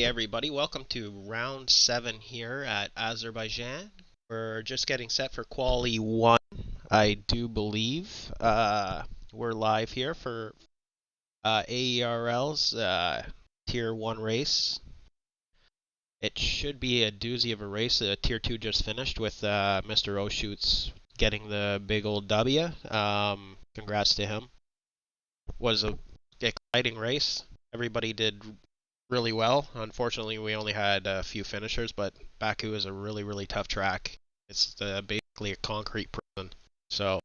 everybody, welcome to round 7 here at Azerbaijan. We're just getting set for quali 1, I do believe. We're live here for Aerl's Tier 1 race. It should be a doozy of a race. Tier 2 just finished with Mr. Oshoots getting the big old W. Congrats to him. Was an exciting race. Everybody did really well. Unfortunately, we only had a few finishers, but Baku is a really, really tough track. It's basically a concrete prison. So,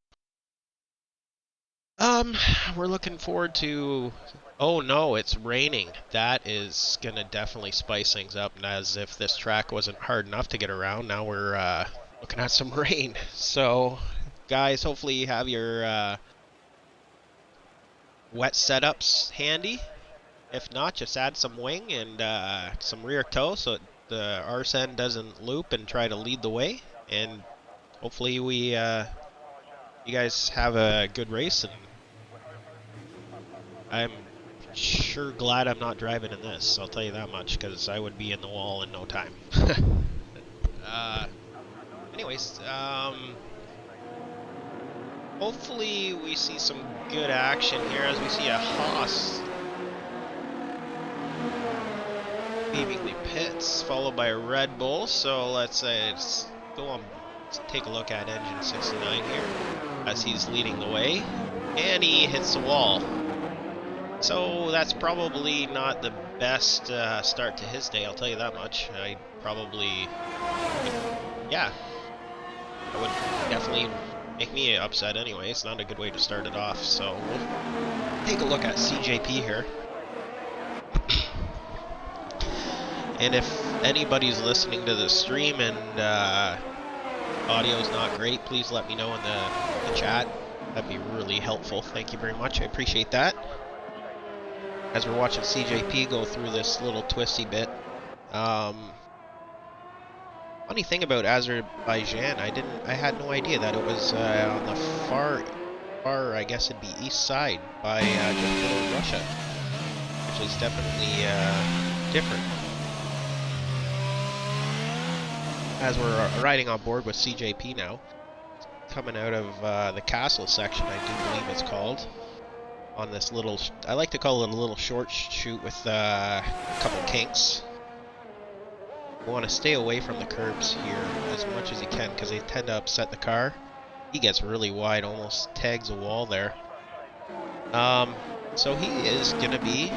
we're looking forward to... Oh no, it's raining. That is gonna definitely spice things up, as if this track wasn't hard enough to get around. Now we're looking at some rain. So, guys, hopefully you have your wet setups handy. If not, just add some wing and some rear toe so the arse end doesn't loop and try to lead the way. And hopefully you guys have a good race. And I'm sure glad I'm not driving in this, I'll tell you that much, because I would be in the wall in no time. Anyways, hopefully we see some good action here as we see a Haas leaving pits, followed by a Red Bull. So let's go on, let's take a look at engine 69 here as he's leading the way, and he hits the wall. So that's probably not the best start to his day, I'll tell you that much. That would definitely make me upset anyway. It's not a good way to start it off. So we'll take a look at CJP here. And if anybody's listening to the stream and audio's not great, please let me know in the chat. That'd be really helpful. Thank you very much. I appreciate that. As we're watching CJP go through this little twisty bit. Funny thing about Azerbaijan, I had no idea that it was on the far, I guess it'd be east side by just below Russia, which is definitely different. As we're riding on board with CJP now, coming out of the castle section, I do believe it's called, on this little, I like to call it a little short shoot with a couple kinks. You want to stay away from the curbs here as much as you can, because they tend to upset the car. He gets really wide, almost tags a wall there. So he is going to be...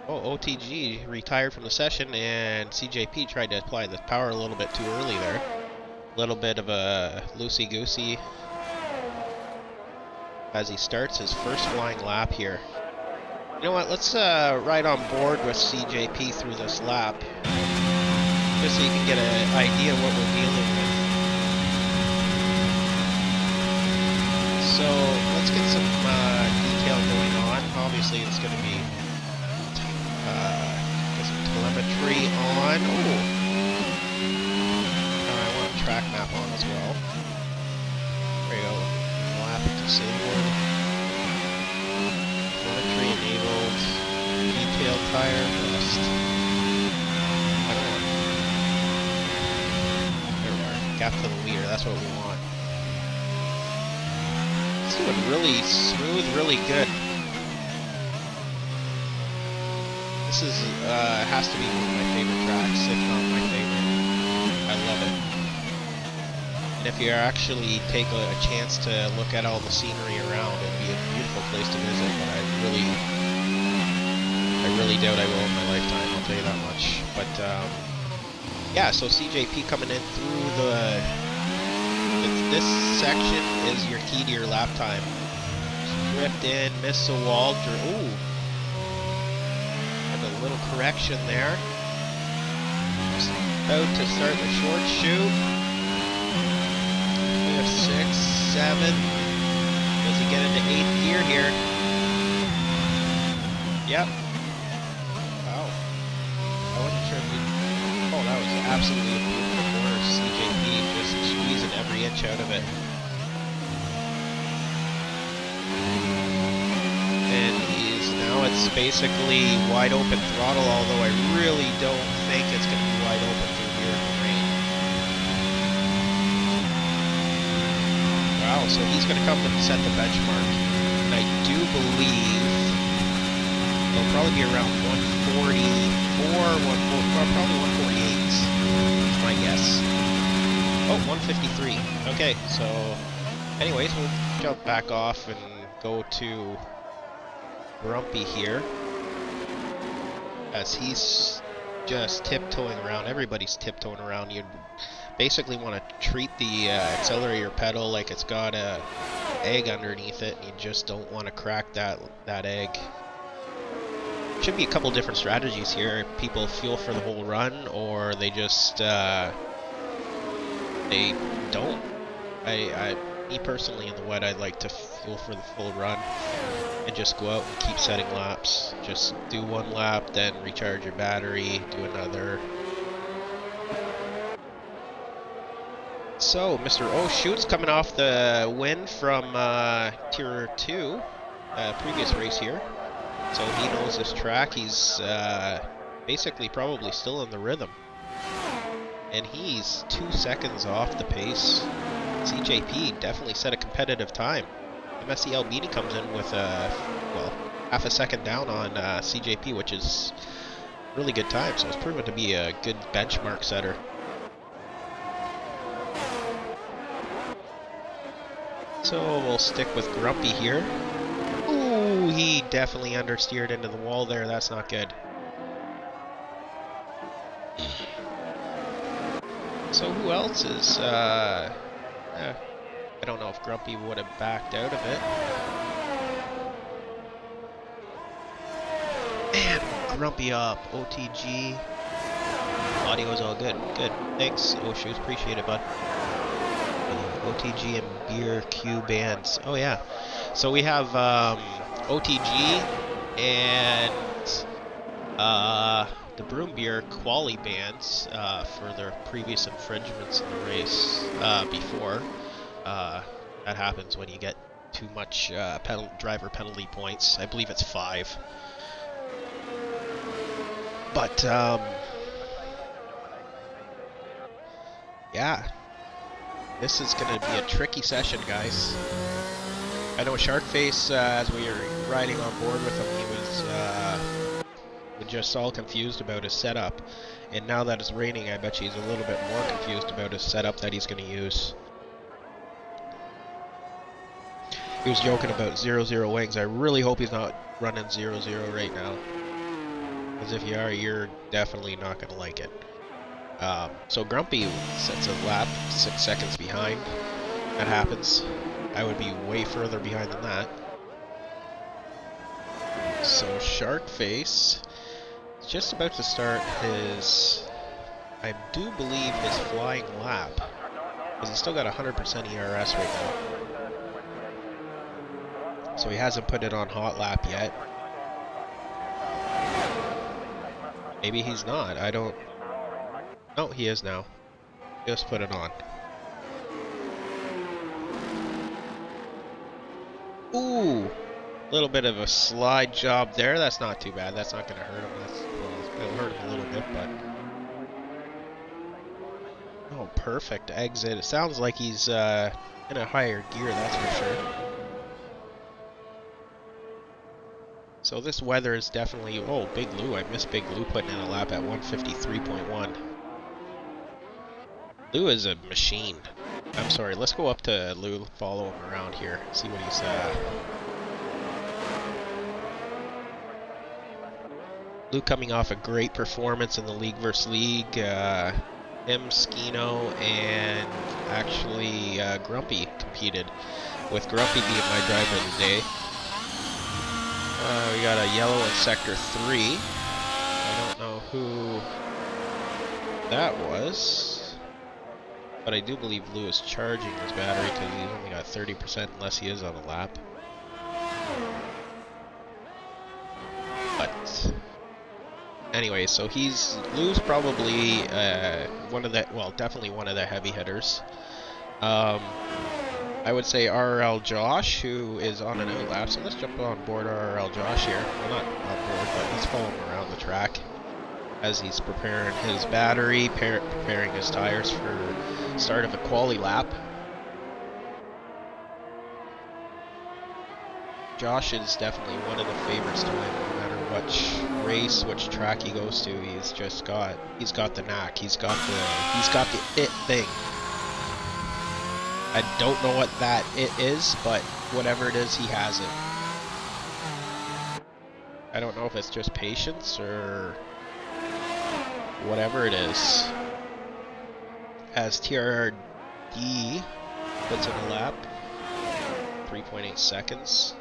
Oh, OTG retired from the session, and CJP tried to apply the power a little bit too early there. A little bit of a loosey-goosey as he starts his first flying lap here. You know what, let's ride on board with CJP through this lap, just so you can get an idea of what we're dealing with. So, let's get some detail going on. Obviously, it's going to be telemetry on. Ooh. I want a track map on as well. There you go. Lap disabled. Telemetry enabled. Detailed tire rest. I don't want. There we are. Gap to the leader. That's what we want. It's doing really smooth, really good. This is, has to be one of my favorite tracks, if not my favorite. I love it. And if you actually take a chance to look at all the scenery around, it'd be a beautiful place to visit, but I really doubt I will in my lifetime, I'll tell you that much. But, yeah, so CJP coming in through this section is your key to your lap time. Drift in, miss a wall, ooh. A little correction there. Just about to start the short shoot. 5, 6, 7. Does he get into 8th gear here? Yep. Wow. I wasn't sure if he... Oh, that was absolutely a beautiful corner. CJP just squeezing every inch out of it. And he's now at it's basically wide open throttle, although I really don't think it's going to be wide open through here in the rain. Wow, so he's going to come to set the benchmark. And I do believe it'll probably be around 144, probably 148 is my guess. Oh, 153. Okay, so anyways, we'll jump back off and go to Grumpy here, as he's just tiptoeing around. Everybody's tiptoeing around. You basically want to treat the accelerator pedal like it's got a egg underneath it, and you just don't want to crack that egg. Should be a couple different strategies here. People fuel for the whole run, or they just they don't. Me personally, in the wet, I like to fuel for the full run and just go out and keep setting laps. Just do one lap, then recharge your battery, do another. So, Mr. O Shoots coming off the win from Tier 2, previous race here. So he knows this track. He's basically probably still in the rhythm. And he's 2 seconds off the pace. CJP definitely set a competitive time. MSC Albini comes in with well, half a second down on CJP, which is really good time. So it's proven to be a good benchmark setter. So we'll stick with Grumpy here. Ooh, he definitely understeered into the wall there. That's not good. So who else is, I don't know if Grumpy would have backed out of it. And Grumpy up, OTG. Audio's all good. Good. Thanks, Oshus. Appreciate it, bud. OTG and Beer Q bands. Oh, yeah. So we have OTG and the Broom Beer quali bans for their previous infringements in the race before. That happens when you get too much driver penalty points. I believe it's 5. But yeah, this is going to be a tricky session, guys. I know Sharkface, as we were riding on board with him, he was just all confused about his setup. And now that it's raining, I bet he's a little bit more confused about his setup that he's going to use. He was joking about 0-0 wings. I really hope he's not running 0-0 right now. Because if you are, you're definitely not going to like it. So Grumpy sets a lap 6 seconds behind. That happens. I would be way further behind than that. So Sharkface is just about to start his, I do believe, his flying lap. Because he's still got 100% ERS right now. So he hasn't put it on hot lap yet. Maybe he's not. I don't... Oh, he is now. Just put it on. Ooh! A little bit of a slide job there. That's not too bad. That's not going to hurt him. Well, it'll hurt him a little bit, but... Oh, perfect exit. It sounds like he's in a higher gear, that's for sure. So this weather is definitely... Oh, Big Lou. I missed Big Lou putting in a lap at 153.1. Lou is a machine. I'm sorry, let's go up to Lou, follow him around here, see what he's Lou coming off a great performance in the League vs. League. Him, Skino, and actually Grumpy competed, with Grumpy being my driver of the day. We got a yellow in Sector 3. I don't know who that was. But I do believe Lou is charging his battery because he's only got 30% unless he is on a lap. But anyway, so Lou's probably one of the, well, definitely one of the heavy hitters. I would say RRL Josh, who is on an outlap. So let's jump on board RRL Josh here. Well, not on board, but let's follow him around the track as he's preparing his battery, preparing his tires for start of a quali lap. Josh is definitely one of the favorites to win, no matter which race, which track he goes to. He's got the knack. He's got the it thing. I don't know what that it is, but whatever it is, he has it. I don't know if it's just patience or whatever it is. As TRD puts in a lap, 3.8 seconds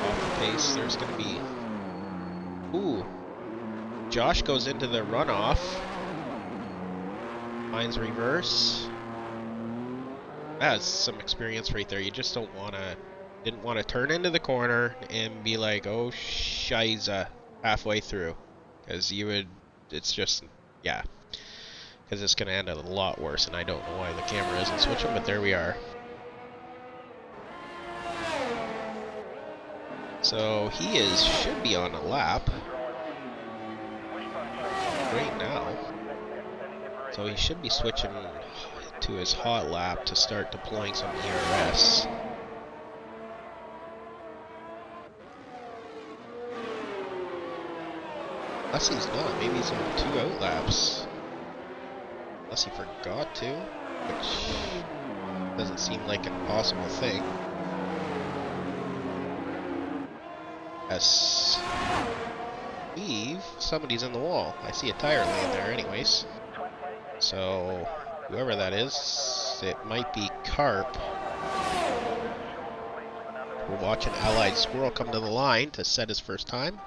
off the pace. There's going to be... Ooh. Josh goes into the runoff. Mine's reverse. That's some experience right there. You just didn't want to turn into the corner and be like, oh shiza, halfway through. Because it's just, yeah. Because it's going to end a lot worse, and I don't know why the camera isn't switching, but there we are. So he should be on a lap right now. So he should be switching to his hot lap to start deploying some ERS. Unless he's not, maybe he's on 2 out laps. Unless he forgot to, which doesn't seem like an impossible thing. Yes. Somebody's in the wall. I see a tire laying there anyways. So, whoever that is, it might be Carp. We're watching Allied Squirrel come to the line to set his first time.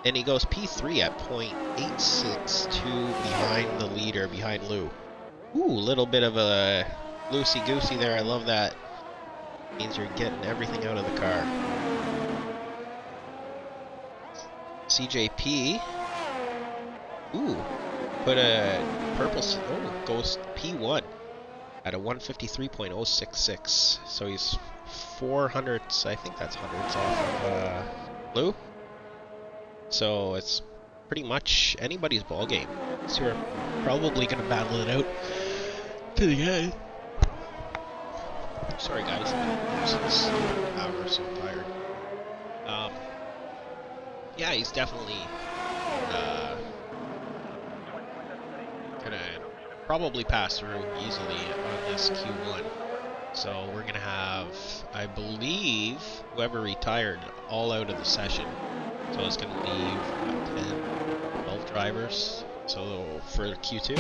And he goes P3 at .862 behind the leader, behind Lou. Ooh, little bit of a loosey-goosey there. I love that. Means you're getting everything out of the car. CJP. Ooh, put a purple. Oh, goes P1 at a 153.066. So he's 400. I think that's hundreds off of Lou. So it's pretty much anybody's ball game. So we're probably gonna battle it out to the end. Sorry guys, since an hour, so tired. Yeah, he's definitely gonna probably pass through easily on this Q1. So we're gonna have, I believe, whoever retired all out of the session. So it's gonna leave 10, 12 drivers. So for Q2.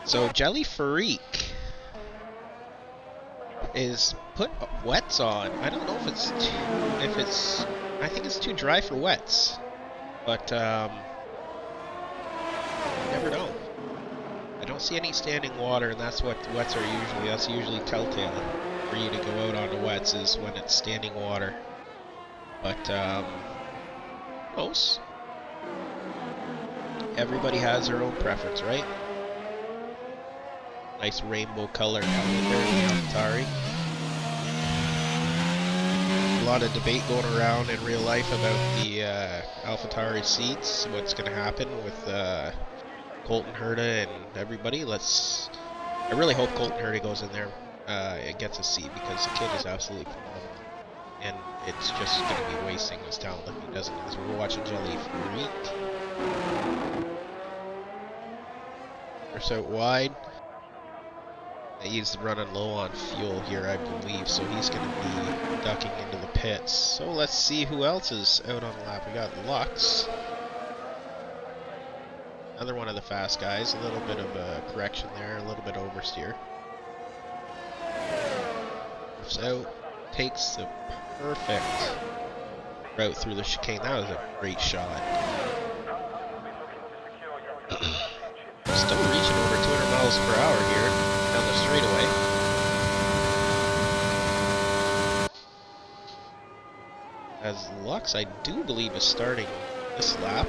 So Jelly Freak is put wets on. I don't know if it's I think it's too dry for wets, but you never know. I don't see any standing water, and that's what wets are usually. That's usually telltale for you to go out onto wets is when it's standing water. But close. Everybody has their own preference, right? Nice rainbow color coming there in the AlphaTauri. A lot of debate going around in real life about the AlphaTauri seats. What's going to happen with Colton Herta and everybody. I really hope Colton Herta goes in there and gets a seat, because the kid is absolutely phenomenal. And it's just going to be wasting his talent if he doesn't. As we're watching Jelly Freak. They're out wide. He's running low on fuel here, I believe, so he's going to be ducking into the pits. So let's see who else is out on the lap. We got Lux. Another one of the fast guys. A little bit of a correction there, a little bit oversteer. So takes the perfect route through the chicane. That was a great shot. Still reaching over 200 miles per hour here down the straightaway. As Lux, I do believe, is starting this lap.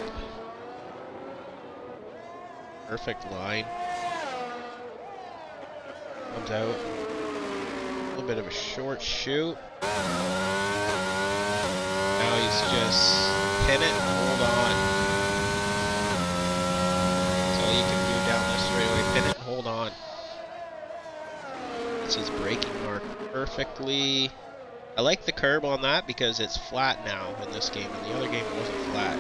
Perfect line. Comes out. A little bit of a short shoot. Now he's just pin it and hold on. That's all you can do down this straightaway. Pin it and hold on. That's his braking mark perfectly. I like the curb on that because it's flat now in this game. In the other game it wasn't flat.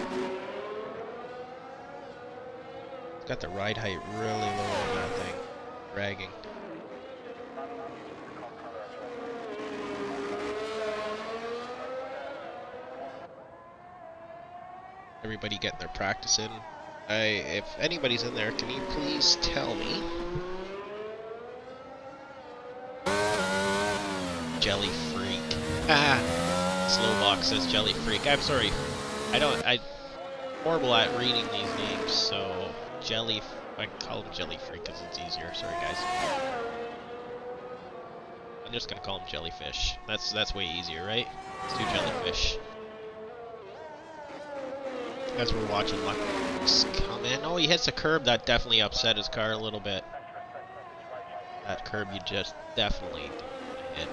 It's got the ride height really low on that thing. Dragging. Everybody getting their practice in. If anybody's in there, can you please tell me? Jelly Freak. Ah! Slowbox says Jelly Freak. I'm sorry. I'm horrible at reading these names, so I call him Jelly Freak because it's easier. Sorry, guys. I'm just gonna call him Jellyfish. That's way easier, right? Let's do Jellyfish. As we're watching Lux come in. Oh, he hits the curb. That definitely upset his car a little bit. That curb you just definitely hit.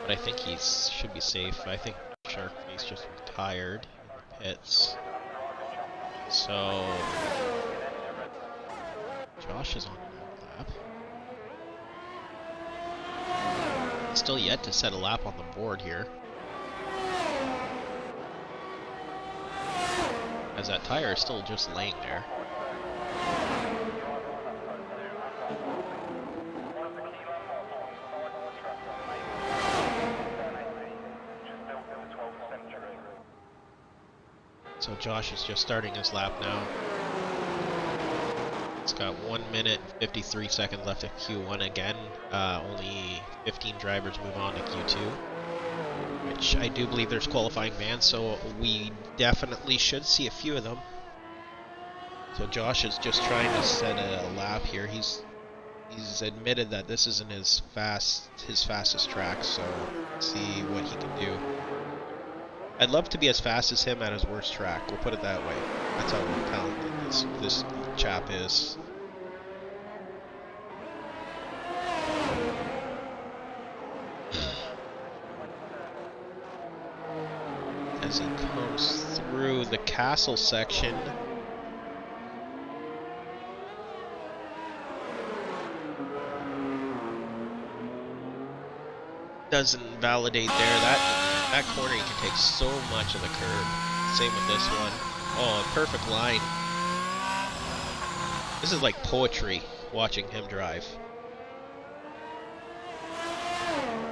But I think he should be safe. I think Sharkface just retired in the pits. So Josh is on that lap. Still yet to set a lap on the board here. As that tire is still just laying there. So Josh is just starting his lap now. It's got 1 minute and 53 seconds left at Q1 again. Only 15 drivers move on to Q2. Which I do believe there's qualifying bans, so we definitely should see a few of them. So Josh is just trying to set a lap here. He's admitted that this isn't his fastest track, so let's see what he can do. I'd love to be as fast as him at his worst track. We'll put it that way. That's how talented this chap is. As he comes through the castle section. Doesn't validate there. That corner you can take so much of the curb. Same with this one. Oh, a perfect line. This is like poetry watching him drive.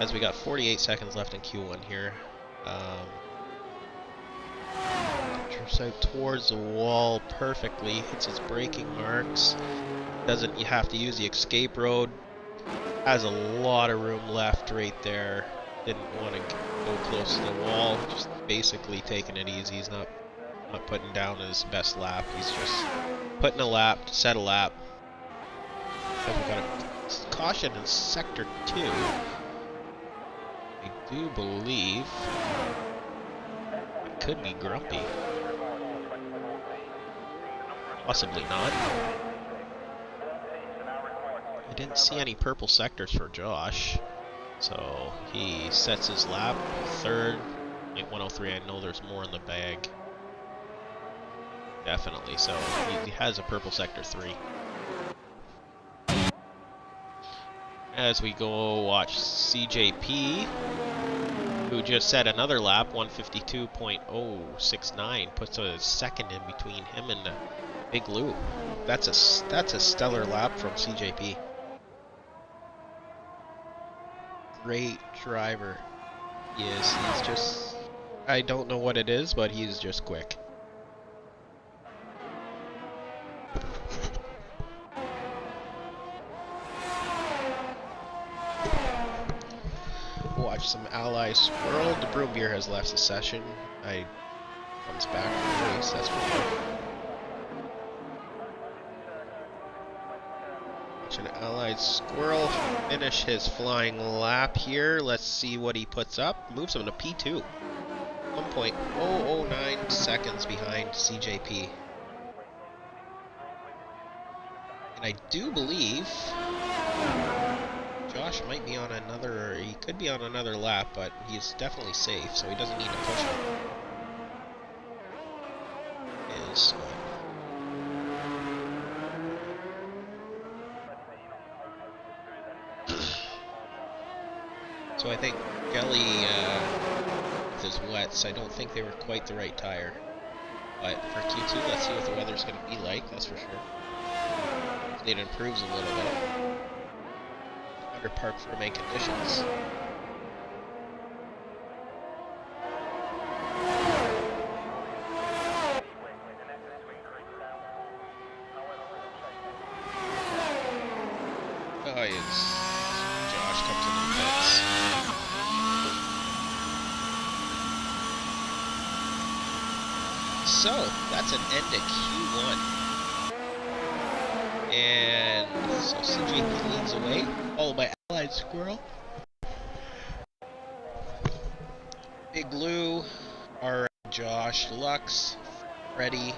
As we got 48 seconds left in Q1 here. Drifts out towards the wall perfectly. Hits his braking marks. Doesn't you have to use the escape road. Has a lot of room left right there. Didn't want to go close to the wall. Just basically taking it easy. He's not putting down his best lap. He's just putting a lap to set a lap. And we got a caution in sector 2. I do believe it could be Grumpy. Possibly not. I didn't see any purple sectors for Josh, so he sets his lap, third, at 103. I know there's more in the bag. Definitely, so he has a purple sector 3. As we go watch CJP, who just set another lap, 152.069, puts a second in between him and Big Lou. That's a stellar lap from CJP. Great driver. Yes, he's just, I don't know what it is, but he's just quick. Watch some Ally Swirl. The Broom Beer has left the session. Comes back from the race, that's for sure. An Allied Squirrel finish his flying lap here. Let's see what he puts up. Moves him to P2. 1.009 seconds behind CJP. And I do believe Josh might be on another, he could be on another lap, but he's definitely safe, so he doesn't need to push him. Is so I think Jelly, with his wets, I don't think they were quite the right tire. But for Q2, let's see what the weather's going to be like, that's for sure. Hopefully it improves a little bit. Under park ferment conditions. Oh, Josh comes in the pits. So, that's an end to Q1. And so CJP leads away, followed by Allied Squirrel. Big Blue are Josh, Lux, Freddy,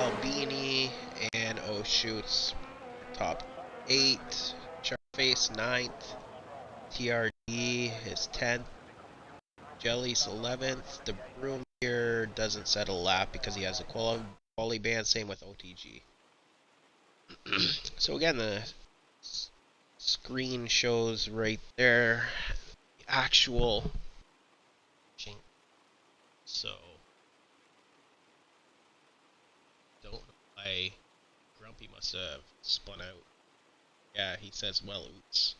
Albini, and Oh Shoots. Top 8. Sharkface 9th. TRD is 10th. Jelly's 11th. The Broom here doesn't set a lap because he has a quali ban, same with OTG. So again, the screen shows right there the actual. So don't know why Grumpy must have spun out. Yeah, he says, well, oops.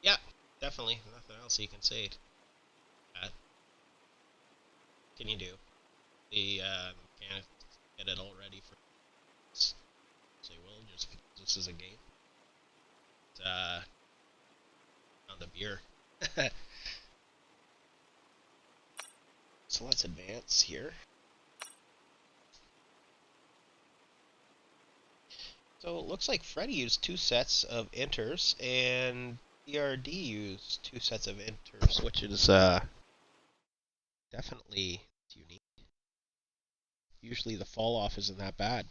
Yeah, definitely. Nothing else you can say to that. What can you do? The mechanic get it all ready for this. Say, well, just this is a game. On the beer. So let's advance here. So it looks like Freddy used 2 sets of inters, and DRD used 2 sets of inters, which is definitely unique. Usually the fall off isn't that bad.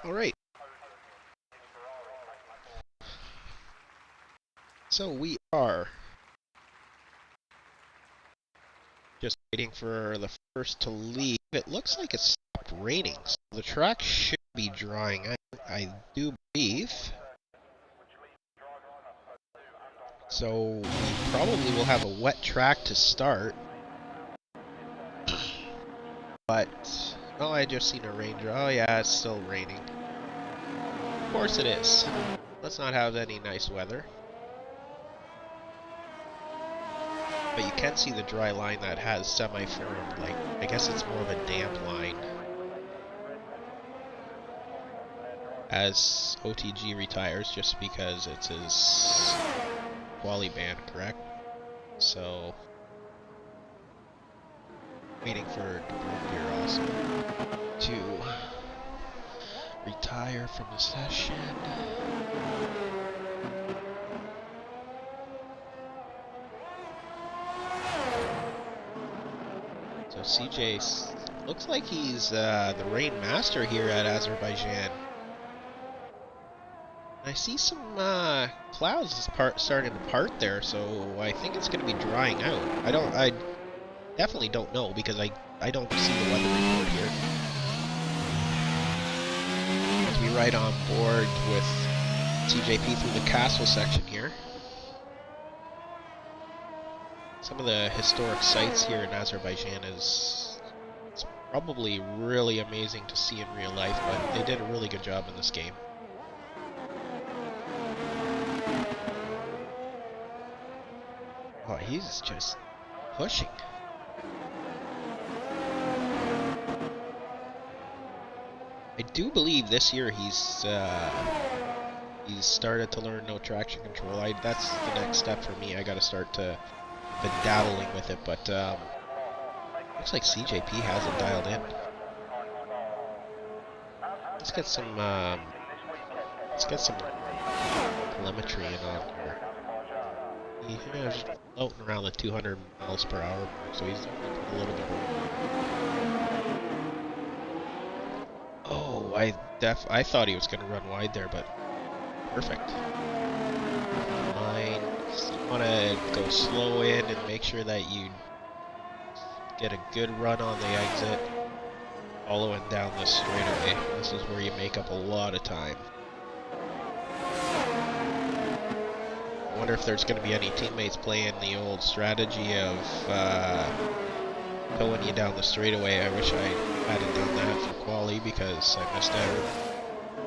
Alright. So we are just waiting for the first to leave. It looks like it's stopped raining, so the track should be drying out, I do believe. So we probably will have a wet track to start. But, oh, I just seen a rain drop. Oh yeah, it's still raining. Of course it is. Let's not have any nice weather. But you can see the dry line that has semi-formed. Like, I guess it's more of a damp line. As OTG retires, just because it's his quali ban, correct? So, waiting for here also to retire from the session. So CJ looks like he's the rain master here at Azerbaijan. I see some clouds starting to part there, so I think it's going to be drying out. I definitely don't know because I don't see the weather report here. As we ride on board with TJP through the castle section here. Some of the historic sites here in Azerbaijan it's probably really amazing to see in real life, but they did a really good job in this game. Oh, he's just pushing. I do believe this year he's started to learn no traction control. That's the next step for me. I got to start to been dabbling with it, but looks like CJP has it dialed in. Let's get some telemetry in on here. Yeah, just floating around the 200 miles per hour mark, so he's definitely put a little bit of... Oh, I thought he was going to run wide there, but perfect. Fine. You want to go slow in and make sure that you get a good run on the exit, following down this straightaway. This is where you make up a lot of time. I wonder if there's going to be any teammates playing the old strategy of towing you down the straightaway. I wish I hadn't done that for quali because I missed out.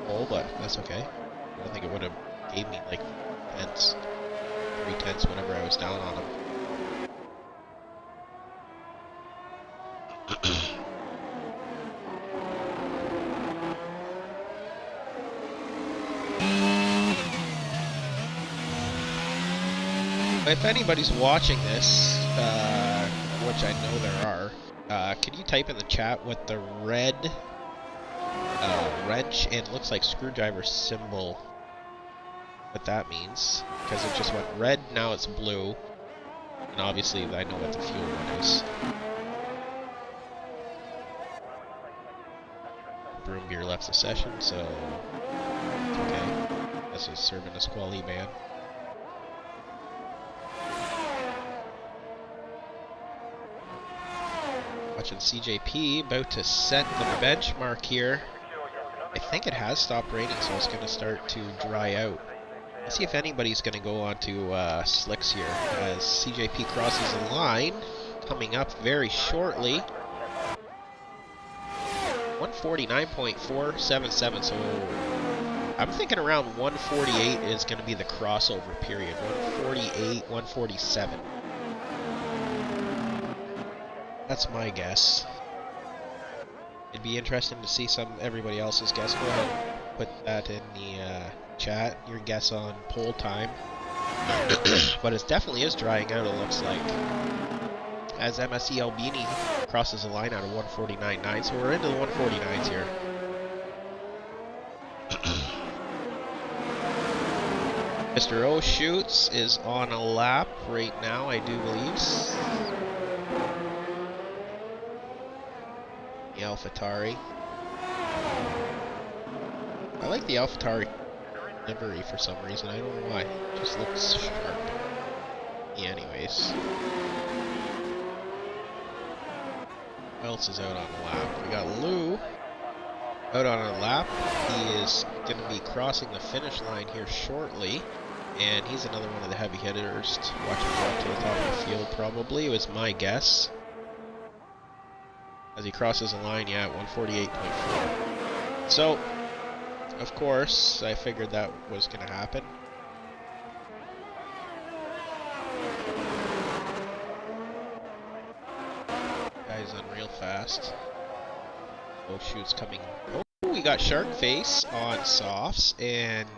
Oh, but that's okay. I don't think it would have gave me like 3/10 whenever I was down on him. If anybody's watching this, which I know there are, could you type in the chat what the red wrench and looks like screwdriver symbol, what that means? Because it just went red, now it's blue, and obviously I know what the fuel one is. Broom gear left the session, so it's okay. This is serving as quality ban. Watching CJP about to set the benchmark here. I think it has stopped raining, so it's going to start to dry out. Let's see if anybody's going to go onto slicks here as CJP crosses the line, coming up very shortly. 149.477, so I'm thinking around 148 is going to be the crossover period. 148, 147. That's my guess. It'd be interesting to see everybody else's guess. Go ahead and put that in the chat, your guess on pole time. But it definitely is drying out, it looks like. As MSE Albini crosses the line out of 149.9, so we're into the 149s here. Mr. O Shoots is on a lap right now, I do believe. The AlphaTauri. I like the AlphaTauri livery for some reason. I don't know why. It just looks sharp. Yeah, anyways. Who else is out on the lap? We got Lou out on a lap. He is going to be crossing the finish line here shortly. And he's another one of the heavy hitters. Watching drop to the top of the field, probably, was my guess. As he crosses the line, yeah, at 148.4. So, of course, I figured that was going to happen. Guy's unreal fast. Oh, shoot's coming. Oh, we got Shark Face on softs and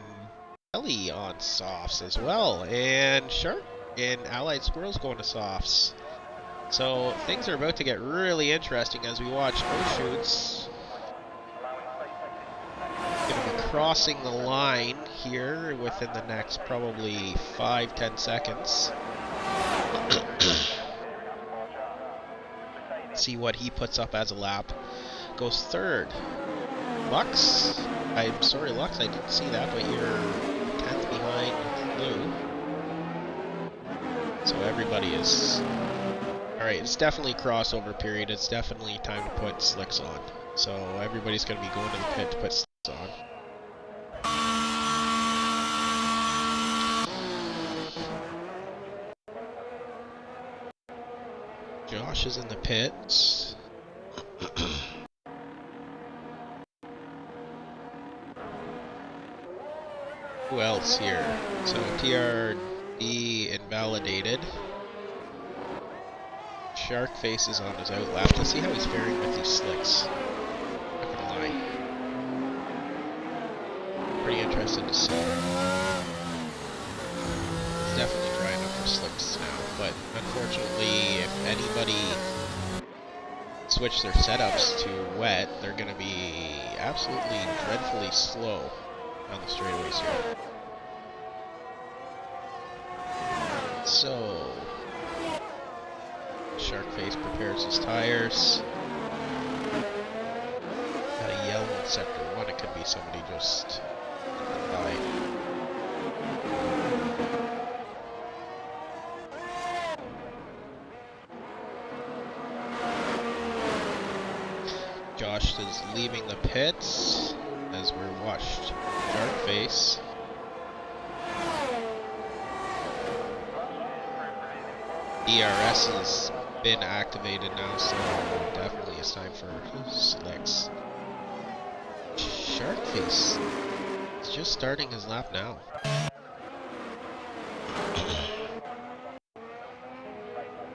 Ellie on softs as well. And Shark and Allied Squirrels going to softs. So things are about to get really interesting as we watch O-Shoots going to be crossing the line here within the next probably 5-10 seconds. See what he puts up as a lap. Goes third. Lux, I'm sorry Lux, I didn't see that, but you're 10th behind Lou. So everybody is... Alright, it's definitely crossover period. It's definitely time to put slicks on. So everybody's going to be going to the pit to put slicks on. Josh is in the pits. Who else here? So TRD invalidated. Shark Face is on his out lap. Let's see how he's faring with these slicks. Not gonna lie. Pretty interested to see. It's definitely dry enough for slicks now, but unfortunately, if anybody switch their setups to wet, they're going to be absolutely dreadfully slow on the straightaways here. So, Sharkface prepares his tires. Got a yellow in sector 1, it could be somebody just died. Josh is leaving the pits as we're watched Sharkface. ERS has been activated now, so definitely it's time for slicks. Sharkface is just starting his lap now.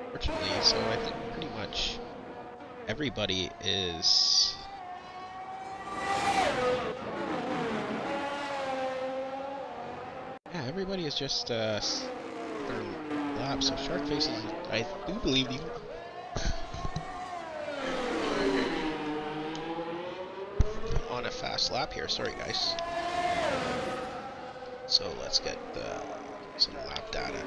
Fortunately, so I think pretty much everybody is everybody is just their lap. So Sharkface is, I do believe, you on a fast lap here. Sorry, guys. So let's get some lap data.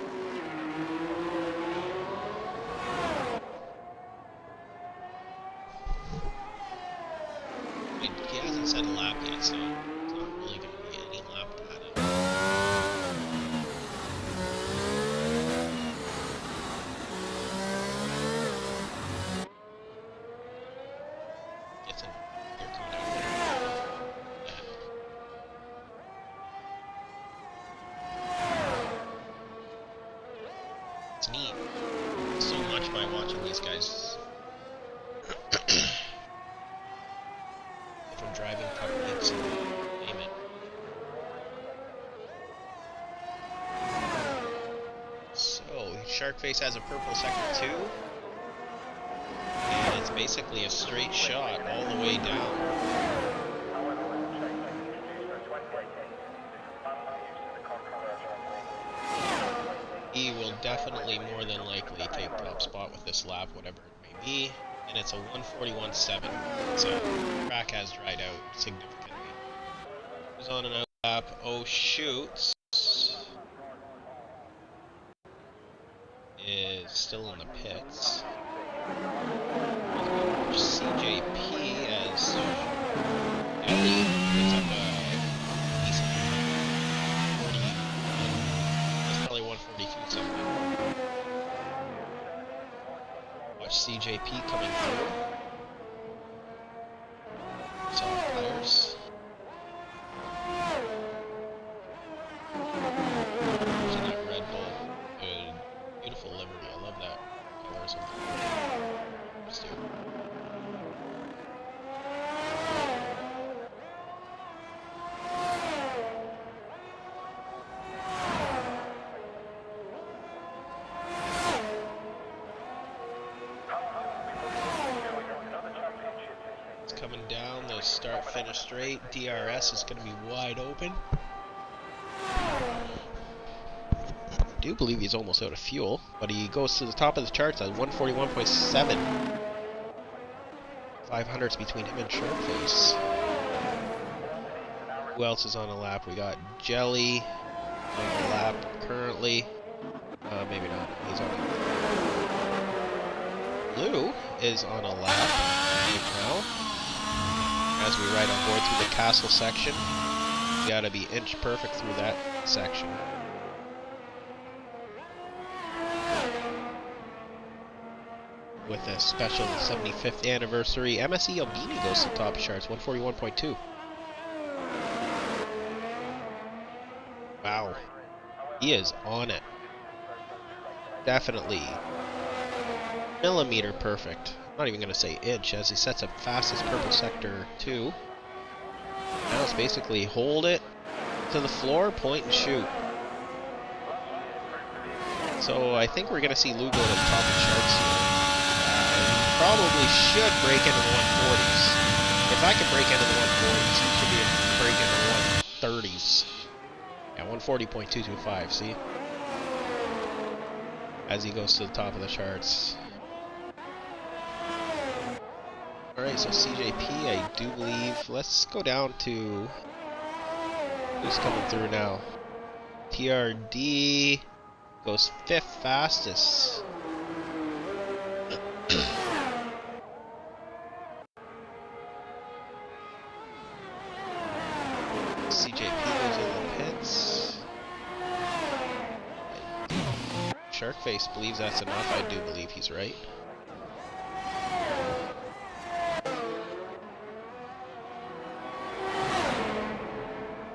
He hasn't said a lap yet, so it's not really going to be any lap data. It's an air coming out. Yeah. It's neat. So much by watching these guys. From driving puck leagues and name it. So, Sharkface has a purple sector 2. And it's basically a straight shot all the way down. He will definitely more than likely take top spot with this lap, whatever it may be. And it's a 141.7, so the track has dried out significantly. Who's on an out lap? Oh shoot! Is still in the pits. CJP as Ellie picks up a decent 40. That's probably 142 something. Watch CJP coming through. Soft tires. Using that Red Bull. Good, beautiful livery. I love that colors of the Let's do. Coming down the start finish straight. DRS is going to be wide open. I do believe he's almost out of fuel, but he goes to the top of the charts at 141.7. 500s between him and Sharkface. Who else is on a lap? We got Jelly on a lap currently. Maybe not. He's on a Lou is on a lap right now. As we ride on board through the castle section, you gotta be inch perfect through that section. With a special 75th anniversary, MSE Albini goes to the top charts, 141.2. Wow, he is on it. Definitely millimeter perfect. I'm not even going to say inch, as he sets up fastest purple sector 2. Now it's basically hold it to the floor, point and shoot. So I think we're going to see Lou go to the top of the charts here. Probably should break into the 140s. If I could break into the 140s, he should be able to break into the 130s. Yeah, 140.225, see? as he goes to the top of the charts. Alright, so CJP, I do believe. Let's go down to who's coming through now. TRD goes 5th fastest. CJP goes in the pits. Sharkface believes that's enough. I do believe he's right.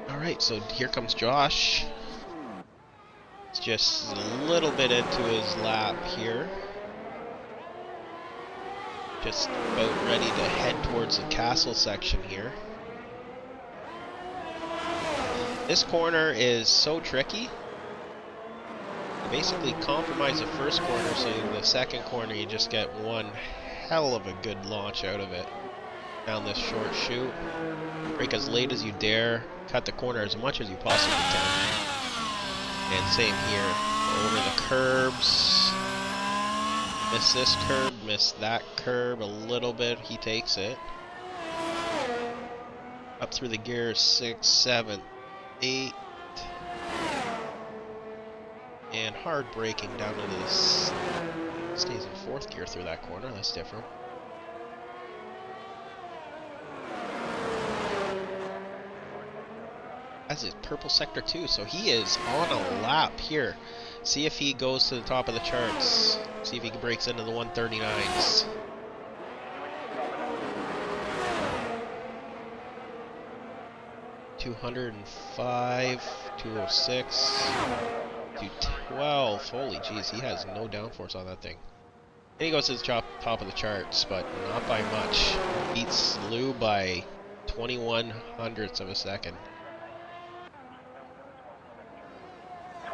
Alright, so here comes Josh. It's just a little bit into his lap here. Just about ready to head towards the castle section here. This corner is so tricky. You basically compromise the first corner, so the second corner you just get one hell of a good launch out of it. Down this short chute. Brake as late as you dare. Cut the corner as much as you possibly can. And same here. Over the curbs. Miss this curb, miss that curb a little bit. He takes it. Up through the gears 6, 7, 8. And hard braking down to this. Stays in 4th gear through that corner. That's different. That's his purple sector too, so he is on a lap here. See if he goes to the top of the charts. See if he breaks into the 139s. $205, 206, 212. Holy jeez, he has no downforce on that thing. And he goes to the top of the charts, but not by much. Beats Lou by 21 hundredths of a second.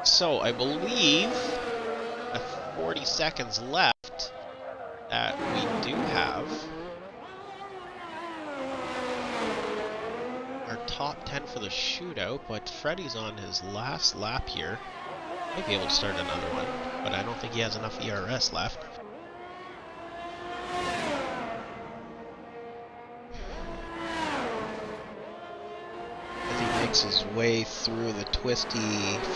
So I believe with 40 seconds left that we do have our top 10 for the shootout, but Freddy's on his last lap here. Might be able to start another one, but I don't think he has enough ERS left. His way through the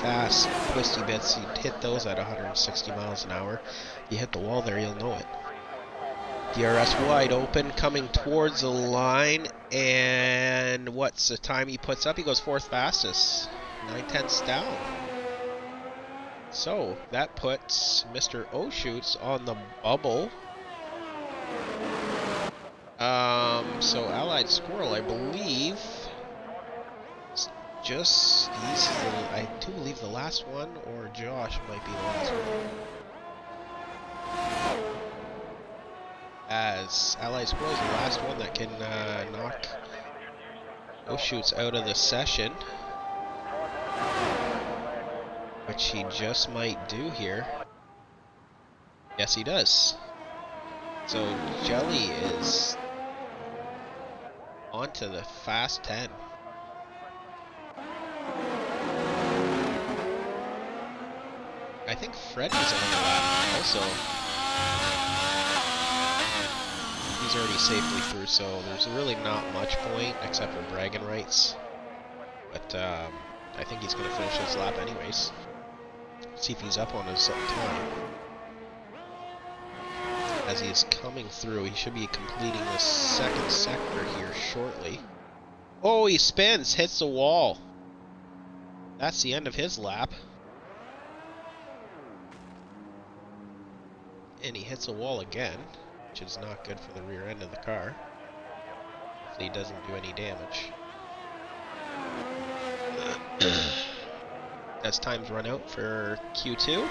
fast twisty bits. He'd hit those at 160 miles an hour. You hit the wall there, you'll know it. DRS wide open, coming towards the line, and what's the time he puts up? He goes 4th fastest, 9/10 down. So that puts Mr. O-Shoots on the bubble. So Allied Squirrel, I believe. I do believe the last one, or Josh might be the last one. As Allied Squirrel is the last one that can knock O-Shoots out of the session. Which he just might do here. Yes, he does. So Jelly is onto the fast 10. I think Freddy's on the lap also. He's already safely through, so there's really not much point except for bragging rights. But I think he's going to finish his lap anyways. See if he's up on his time. As he's coming through, he should be completing the 2nd sector here shortly. Oh, he spins, hits the wall. That's the end of his lap. And he hits a wall again, which is not good for the rear end of the car. Hopefully he doesn't do any damage. As times run out for Q2.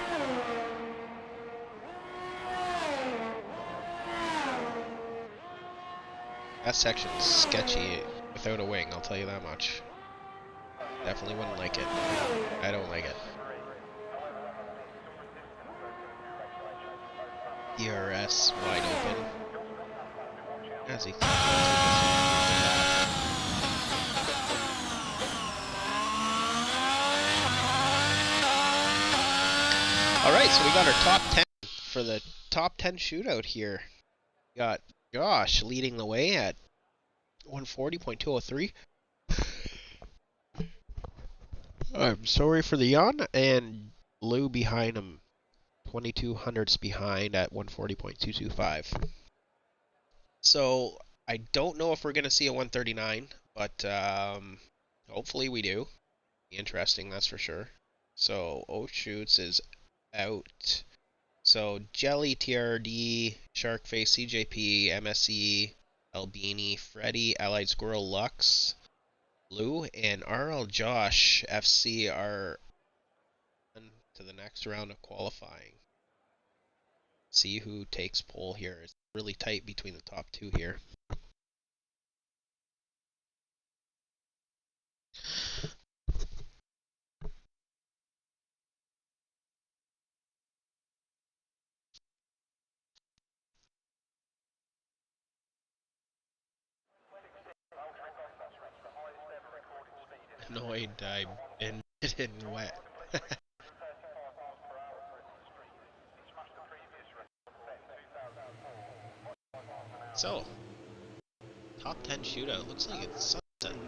That section's sketchy without a wing, I'll tell you that much. Definitely wouldn't like it. I don't like it. ERS wide open. As he Alright, Alright, so we got our top 10 for the top 10 shootout here. We got Josh leading the way at 140.203. I'm sorry for the yawn, and Lou behind him, 2200s behind at 140.225. So I don't know if we're going to see a 139, but hopefully we do. Be interesting, that's for sure. So Shoots is out. So Jelly, TRD, Sharkface, CJP, MSE, Albini, Freddy, Allied Squirrel, Lux, Lou, and Aerl, Josh, FC are on to the next round of qualifying. See who takes pole here. It's really tight between the top two here. Annoyed I've been in wet. So, top 10 shootout. Looks like it's sunset.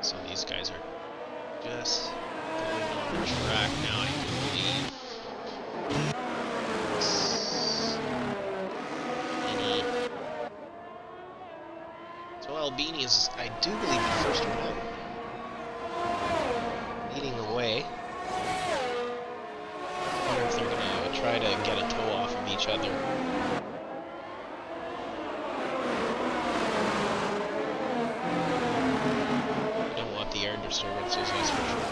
So these guys are just going on the track now, I believe. So Albini is, I do believe, the first one. Leading the way. I wonder if they're going to try to get a toe off of each other. You don't want the air disturbances, that's for sure.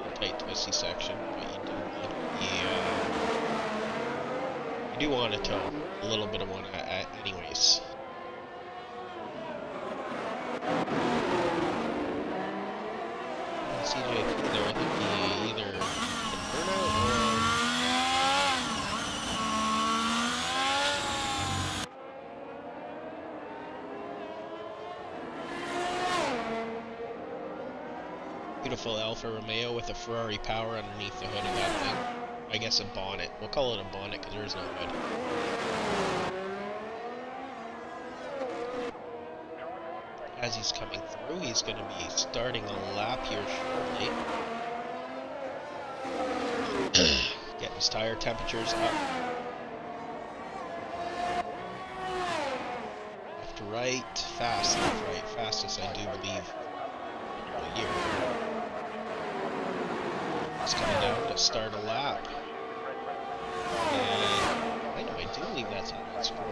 A tight, twisty section, but you do want a toe. A little bit of one, anyways. CJP there, I think he either can burn out or... Beautiful Alfa Romeo with a Ferrari power underneath the hood of that thing. I guess a bonnet. We'll call it a bonnet because there is no hood. As he's coming through, he's going to be starting a lap here shortly. Getting his tire temperatures up. Left to right, fast left right, fastest I do believe here. He's coming down to start a lap. And I do believe that's how it's scored.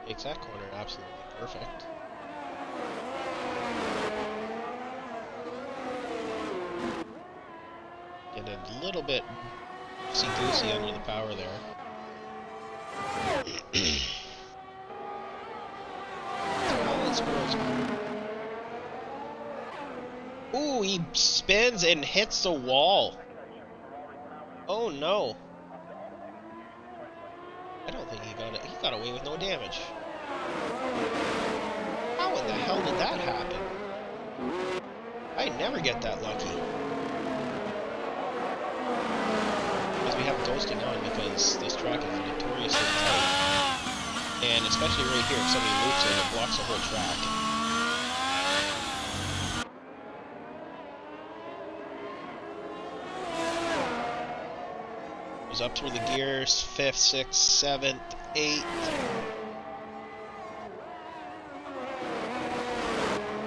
Takes that corner absolutely perfect. Get a little bit loosey-goosey under the power there. Ooh, he spins and hits the wall. Oh no. I don't think he got it. He got away with no damage. How in the hell did that happen? I never get that lucky. Because we have ghosting on because this track is notoriously tight. And especially right here, if somebody loops it, it blocks the whole track. Goes up through the gears, 5th, 6th, 7th, 8th.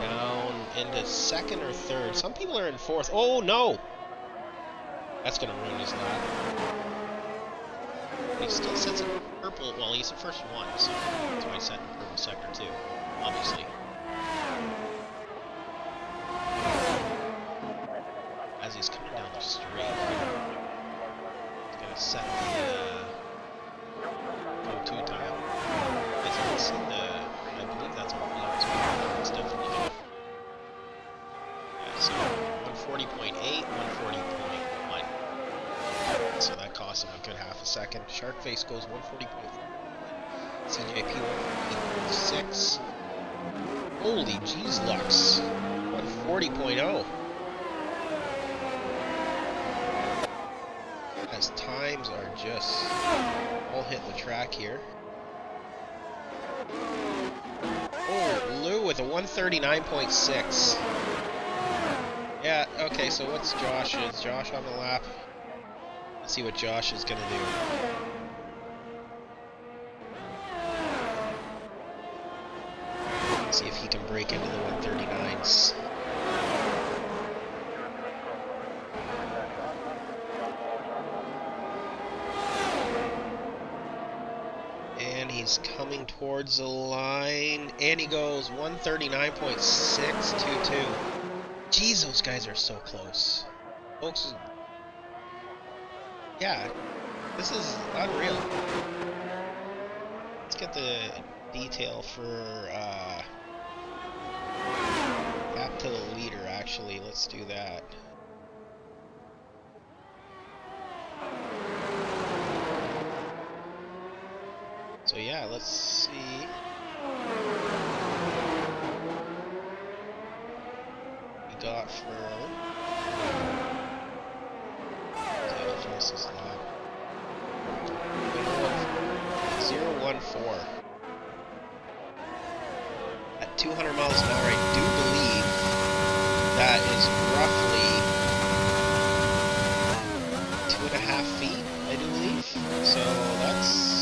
Down into 2nd or 3rd. Some people are in 4th. Oh no! That's gonna ruin his lap. He still sits in purple. Well, he's the first one, so that's why he sat in purple sector too, obviously. As he's coming down the straight, he's gonna set the go-to time. As you can see, I believe that's what it was. It's definitely awesome, a good half a second. Sharkface goes 140.4. CJP 140.6. Holy jeez, Lux. 140.0. As times are just all hitting the track here. Oh, Lou with a 139.6. Yeah, okay, so what's Josh? Is Josh on the lap? Let's see what Josh is going to do. Let's see if he can break into the 139s. And he's coming towards the line, and he goes 139.622. Jeez, those guys are so close. Folks, yeah, this is unreal. Let's get the detail for gap to the leader, actually. Let's do that. So yeah, let's see. We got for Genesis lap 014 at 200 miles an hour. I do believe that is roughly 2.5 feet. I do believe so. That's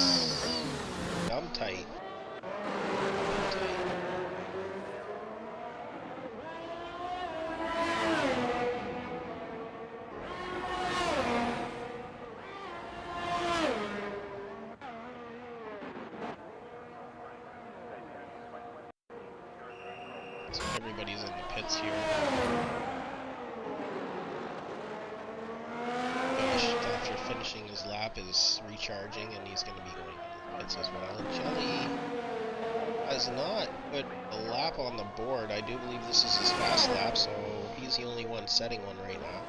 dumb tight. So everybody's in the pits here. Josh, after finishing his lap, is recharging, and he's going to be going into the pits as well. And Jelly has not put a lap on the board. I do believe this is his fast lap, so he's the only one setting one right now.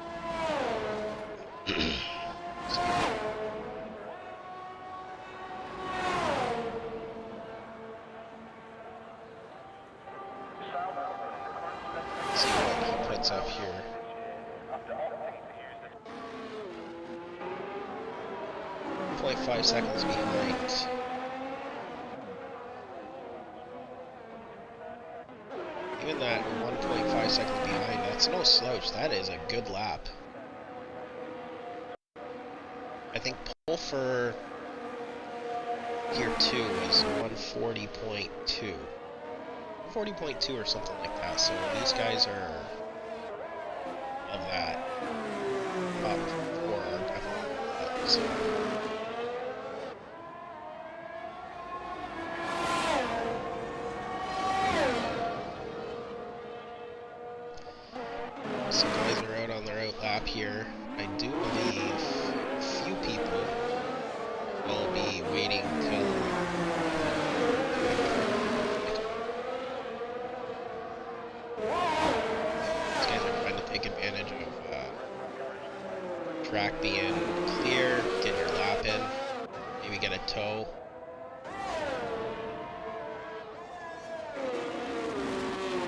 See what he puts up here. Like 5 seconds behind. Even that 1.5 seconds behind, that's no slouch. That is a good lap. I think pole for Tier 2 is 140.2. 140.2 or something like that, so these guys are of that. Top 4 are definitely that, so. Some guys are out on their out lap here. I do believe a few people will be waiting till these guys are trying to take advantage of track being clear, get your lap in, maybe get a tow.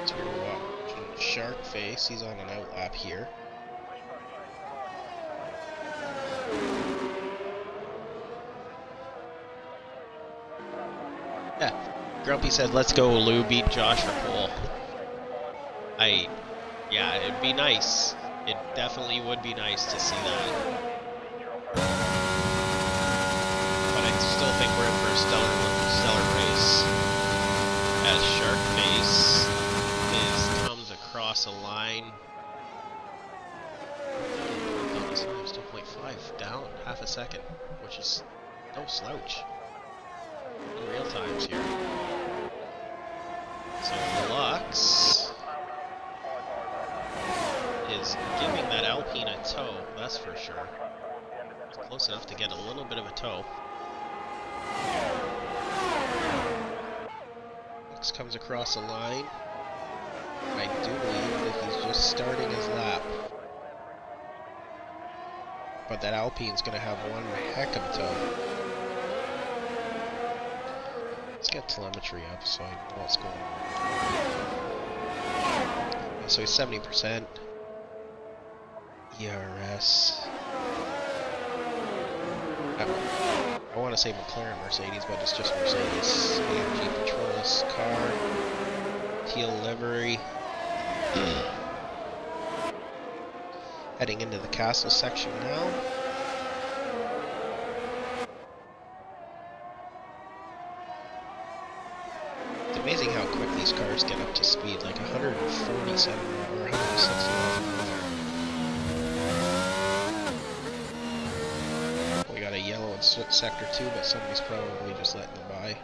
So we're watching Sharkface, he's on an out lap here. Yeah, Grumpy said, let's go, Lou, beat Josh for pole. Yeah, it'd be nice. It definitely would be nice to see that. But I still think we're in for a stellar race. As Sharkface comes across a line. This time is 2.5 down, half a second, which is no slouch. In real times here. So Lux is giving that Alpine a tow, that's for sure. It's close enough to get a little bit of a tow. Lux comes across the line. I do believe that he's just starting his lap. But that Alpine's going to have one heck of a tow. Let's get telemetry up so I know what's going on. So he's 70%. ERS. I want to say McLaren Mercedes, but it's just Mercedes. AMG Patrol's car. Teal livery. Heading into the castle section now. It's amazing how quick these cars get up to speed, like 147 or 160 miles an hour. We got a yellow in sector 2, but somebody's probably just letting them by.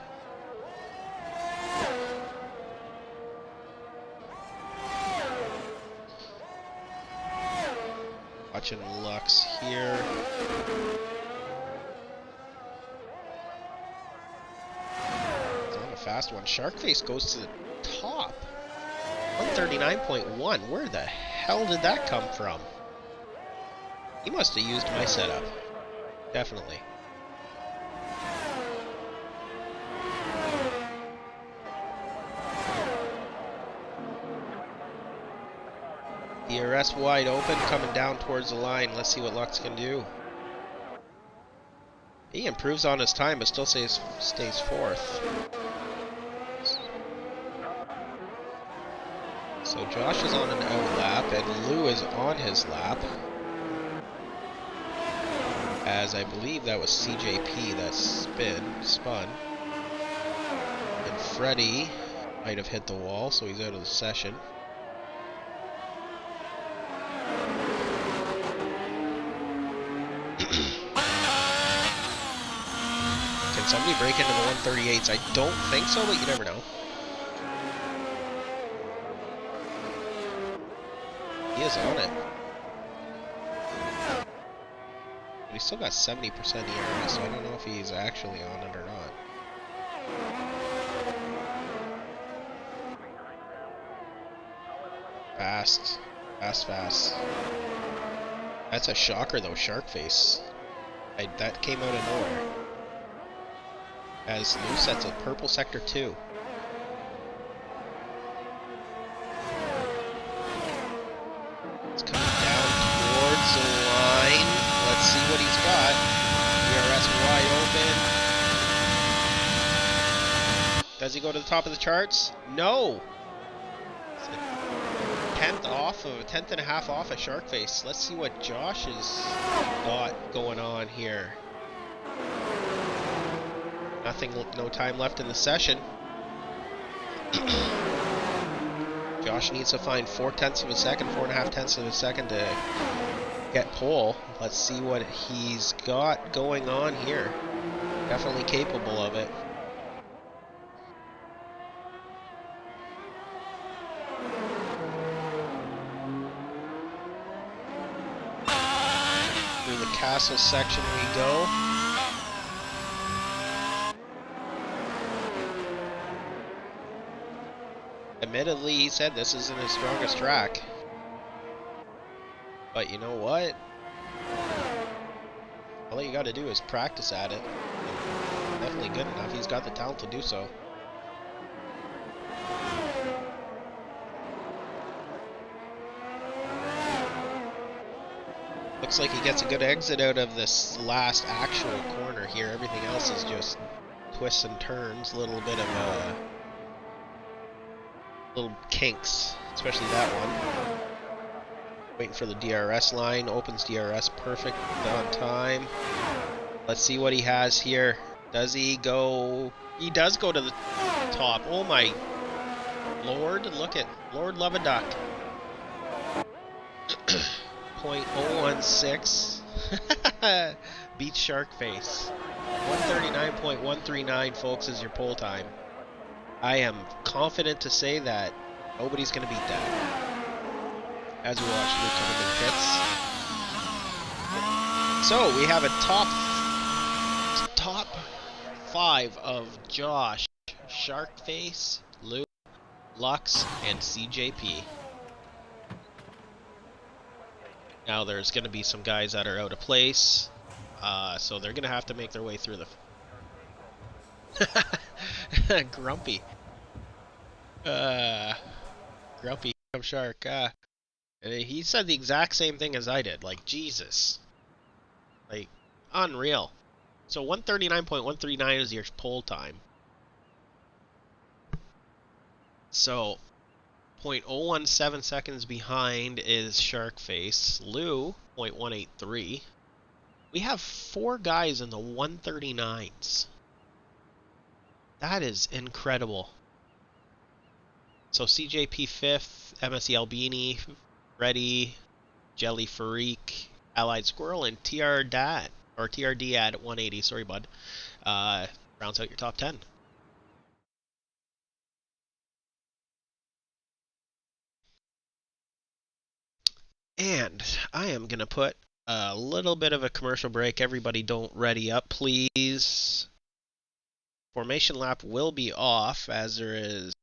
Watching Lux here. It's not a fast one. Sharkface goes to the top. 139.1. Where the hell did that come from? He must have used my setup. Definitely. DRS wide open, coming down towards the line. Let's see what Lux can do. He improves on his time, but still stays fourth. So Josh is on an out lap, and Lou is on his lap. As I believe that was CJP that spun. And Freddie might have hit the wall, so he's out of the session. Can somebody break into the 138s? I don't think so, but you never know. He is on it. But he's still got 70% ERS, so I don't know if he's actually on it or not. Fast. Fast. That's a shocker though, Sharkface. That came out of nowhere. As Lou sets a purple sector 2. It's coming down towards the line. Let's see what he's got. DRS wide open. Does he go to the top of the charts? No! It's a tenth and a half off of Sharkface. Let's see what Josh has got going on here. Nothing, no time left in the session. Josh needs to find 4/10 of a second, 4.5 of a second to get pole. Let's see what he's got going on here. Definitely capable of it. Through the castle section we go. Admittedly, he said this isn't his strongest track. But you know what? All you gotta do is practice at it. Definitely good enough. He's got the talent to do so. Looks like he gets a good exit out of this last actual corner here. Everything else is just twists and turns. A little bit of little kinks, especially that one. Waiting for the DRS line. Opens DRS perfect on time. Let's see what he has here. Does he go? He does go to the top. Oh my lord, look at Lord Love a Duck. 0.016 beats Sharkface. 139.139, folks, is your pole time. I am confident to say that nobody's going to beat that. As we watch Luke coming in pits. So we have a top 5 of Josh, Sharkface, Luke, Lux, and CJP. Now there's going to be some guys that are out of place, so they're going to have to make their way through the... Grumpy. Grumpy shark. He said the exact same thing as I did. Like, Jesus. Like, unreal. So 139.139 is your poll time. So 0.017 seconds behind is Sharkface. Lou, 0.183. We have 4 guys in the 139s. That is incredible. So CJP 5th, MSE Albini, Freddy, Jelly Farik, Allied Squirrel, and TR Dad, or TRD at 180. Sorry, bud. Rounds out your top 10. And I am going to put a little bit of a commercial break. Everybody don't ready up, please. Formation lap will be off as there is...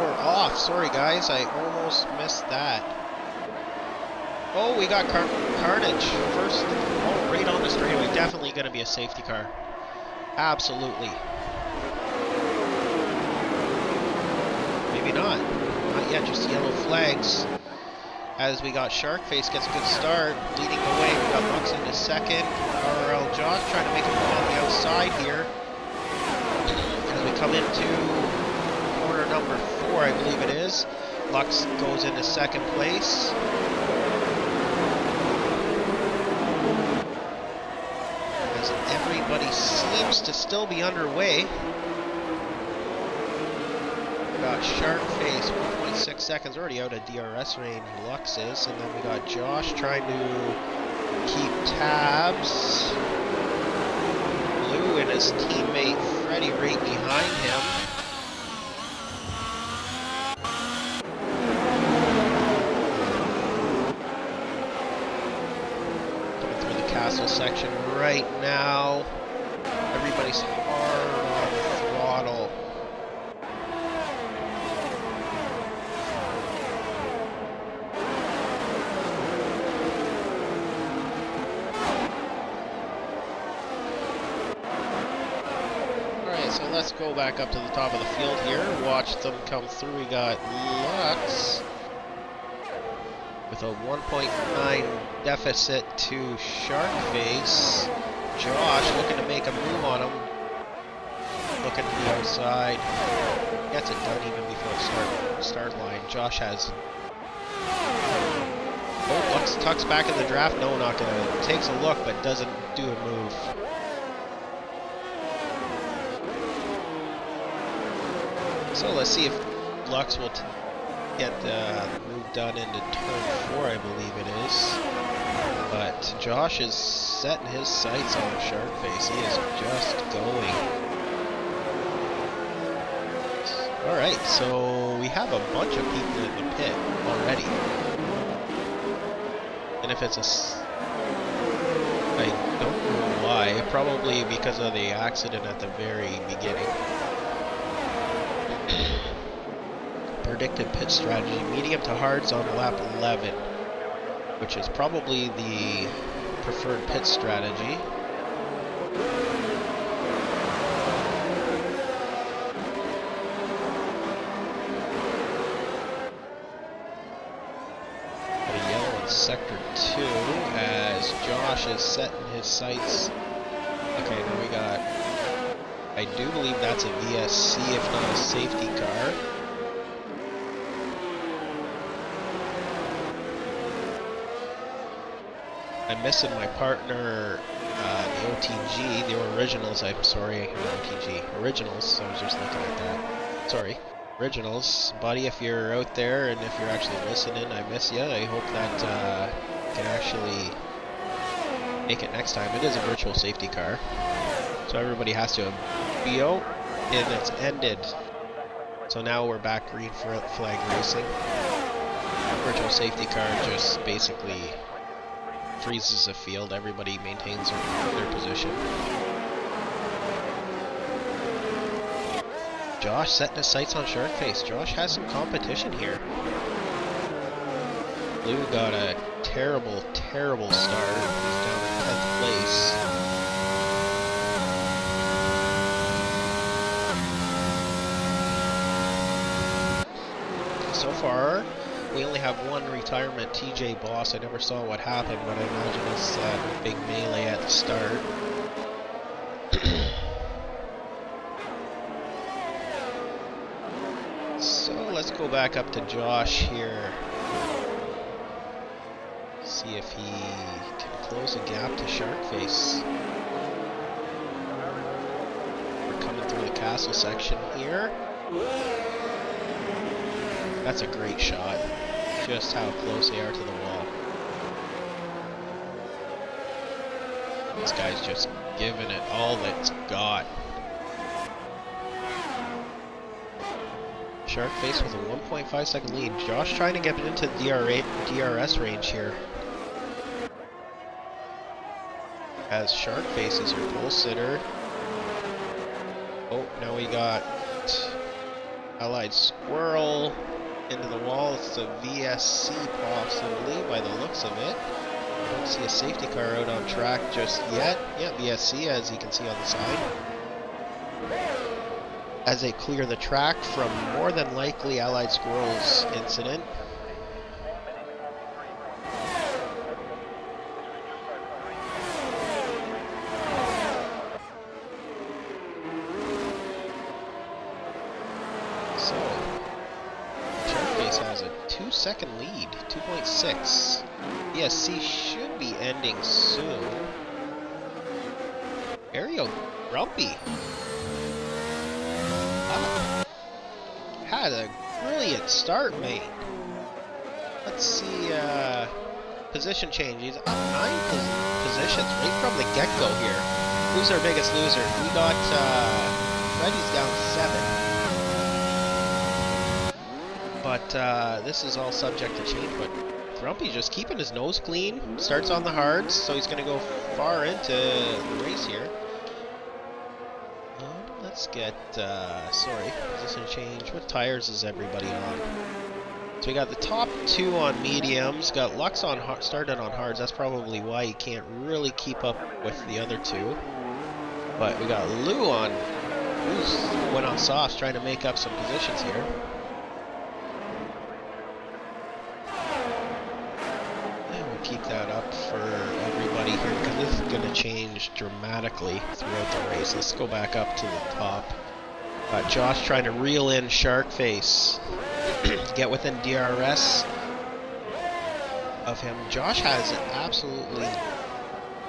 for off. Sorry guys, I almost missed that. Oh, we got carnage. First, oh, right on the straightaway. Definitely going to be a safety car. Absolutely. Maybe not. Not yet, just yellow flags. As we got Sharkface gets a good start, leading the way. We got Lux into second. Aerl Josh trying to make a move on the outside here. As we come into corner number 4, I believe it is. Lux goes into second place. As everybody seems to still be underway. We got Sharkface, 1.6 seconds, already out of DRS range, Lux is, and then we got Josh trying to keep tabs. Blue and his teammate Freddie right behind him. Coming through the castle section right now. Everybody's hard on the throttle. So let's go back up to the top of the field here, watch them come through. We got Lux with a 1.9 deficit to Sharkface. Josh looking to make a move on him. Looking to the outside. Gets it done even before the start line. Josh has... Oh, Lux tucks back in the draft. No, not gonna. Takes a look, but doesn't do a move. So let's see if Lux will get the move done into turn 4, I believe it is. But Josh is setting his sights on Sharkface. He is just going. Alright, so we have a bunch of people in the pit already. And if it's a... I don't know why. Probably because of the accident at the very beginning. Predicted pit strategy, medium to hards on lap 11, which is probably the preferred pit strategy. Got a yellow in sector 2 as Josh is setting his sights. Okay, now we got, I do believe that's a VSC if not a safety car. I'm missing my partner, the OTG, the originals, I'm sorry, OTG, originals, I was just looking at that, sorry, originals, buddy, if you're out there, and if you're actually listening, I miss you. I hope that you can actually make it next time. It is a virtual safety car, so everybody has to be out, and it's ended. So now we're back green flag racing. Virtual safety car just basically freezes the field, everybody maintains their position. Josh setting his sights on Sharkface. Josh has some competition here. Blue got a terrible, terrible start. He's down in 10th place. So far, we only have one retirement, TJ Boss. I never saw what happened, but I imagine it's a big melee at the start. So let's go back up to Josh here. See if he can close a gap to Sharkface. We're coming through the castle section here. That's a great shot. Just how close they are to the wall. This guy's just giving it all that it's got. Sharkface with a 1.5 second lead. Josh trying to get it into DRS range here. As Sharkface is your pole sitter. Oh, now we got Allied Squirrel into the wall. It's a VSC possibly by the looks of it. I don't see a safety car out on track just yet. Yeah, VSC as you can see on the side. As they clear the track from more than likely Allied Squirrel's incident. So, Sharkface has a 2-second lead, 2.6. VSC should be ending soon. Aerl Grumpy had a brilliant start, mate. Let's see, position change. He's up 9 positions right from the get-go here. Who's our biggest loser? We got, Freddy's down 7. But, this is all subject to change, but Grumpy's just keeping his nose clean. Starts on the hards, so he's going to go far into the race here. Let's get, position change. What tires is everybody on? So we got the top 2 on mediums, got Lux on started on hards. That's probably why he can't really keep up with the other 2. But we got Lou on, who's went on softs, trying to make up some positions here. And we'll keep that up for everybody here because this is going to change dramatically throughout the race. Let's go back up to the top. Josh trying to reel in Sharkface. Get within DRS of him. Josh has absolutely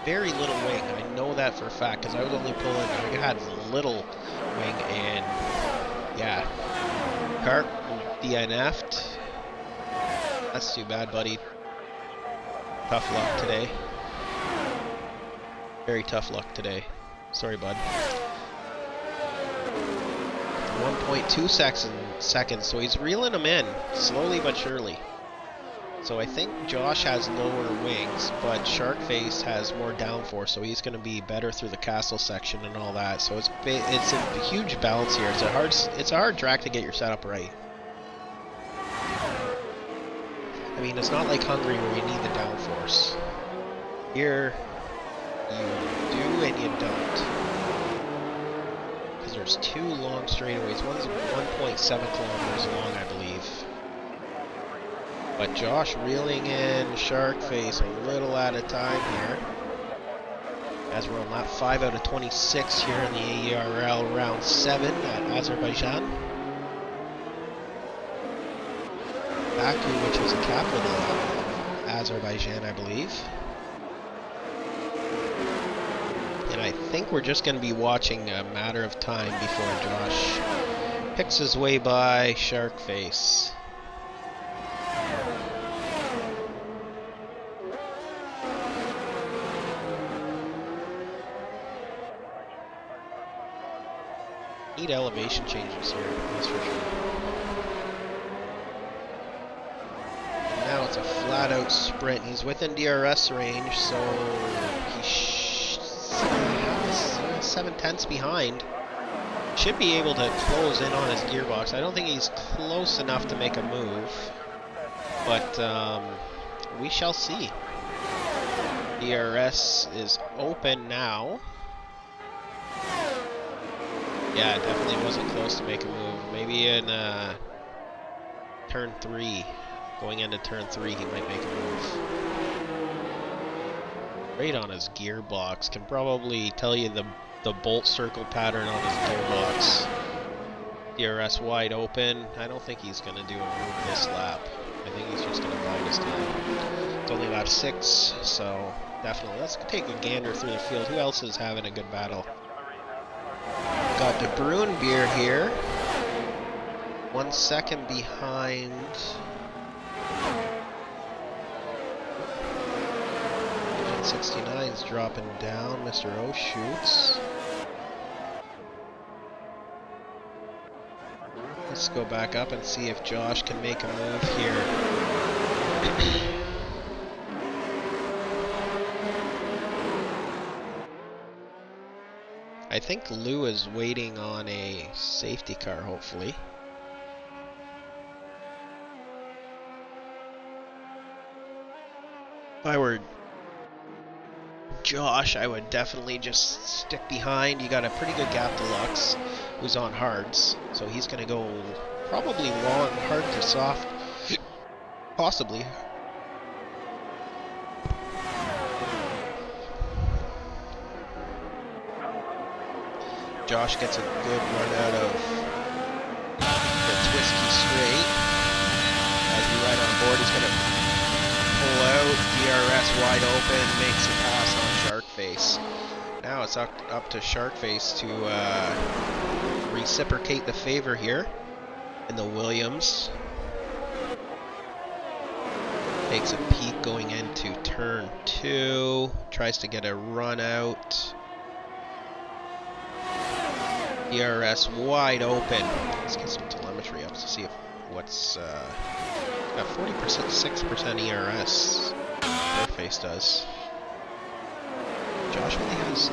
very little wing. I know that for a fact because I was only pulling, I had little wing, and yeah. Carp DNF'd. That's too bad, buddy. Tough luck today. Very tough luck today. Sorry, bud. 1.2 seconds, so he's reeling them in, slowly but surely. So I think Josh has lower wings, but Sharkface has more downforce, so he's going to be better through the castle section and all that. So it's a huge balance here. It's a hard track to get your setup right. I mean, it's not like Hungary where you need the downforce. Here, you do and you don't. There's 2 long straightaways. One's 1.7 kilometers long, I believe. But Josh reeling in Sharkface a little at a time here. As we're on lap 5 out of 26 here in the Aerl round 7 at Azerbaijan. Baku, which is the capital of Azerbaijan, I believe. And I think we're just going to be watching a matter of time before Josh picks his way by Sharkface. Need elevation changes here, that's for sure. And now it's a flat-out sprint. He's within DRS range, so he 7/10 behind. Should be able to close in on his gearbox. I don't think he's close enough to make a move, but we shall see. DRS is open now. Yeah, it definitely wasn't close to make a move. Maybe in turn 3, going into turn 3, he might make a move. Right on his gearbox. Can probably tell you the bolt circle pattern on his gearbox. DRS wide open. I don't think he's going to do a move this lap. I think he's just going to bide his time. It's only lap 6, so definitely. Let's take a gander through the field. Who else is having a good battle? Got De Bruin Beer here. 1 second behind. 69 is dropping down. Mr. O shoots. Let's go back up and see if Josh can make a move here. I think Lou is waiting on a safety car, hopefully. If I were Josh, I would definitely just stick behind. You got a pretty good gap to Lux, who's on hards, so he's going to go probably long, hard to soft, possibly. Josh gets a good run out of the twisty straight. As we ride on board, he's going to pull out, DRS wide open, makes a pass on Shark Face. Now it's up to Shark Face to reciprocate the favor here in the Williams. Takes a peek going into turn 2, tries to get a run out. DRS wide open. Let's get some telemetry up to see if what's got 40%, 6% ERS. Face does. Josh only has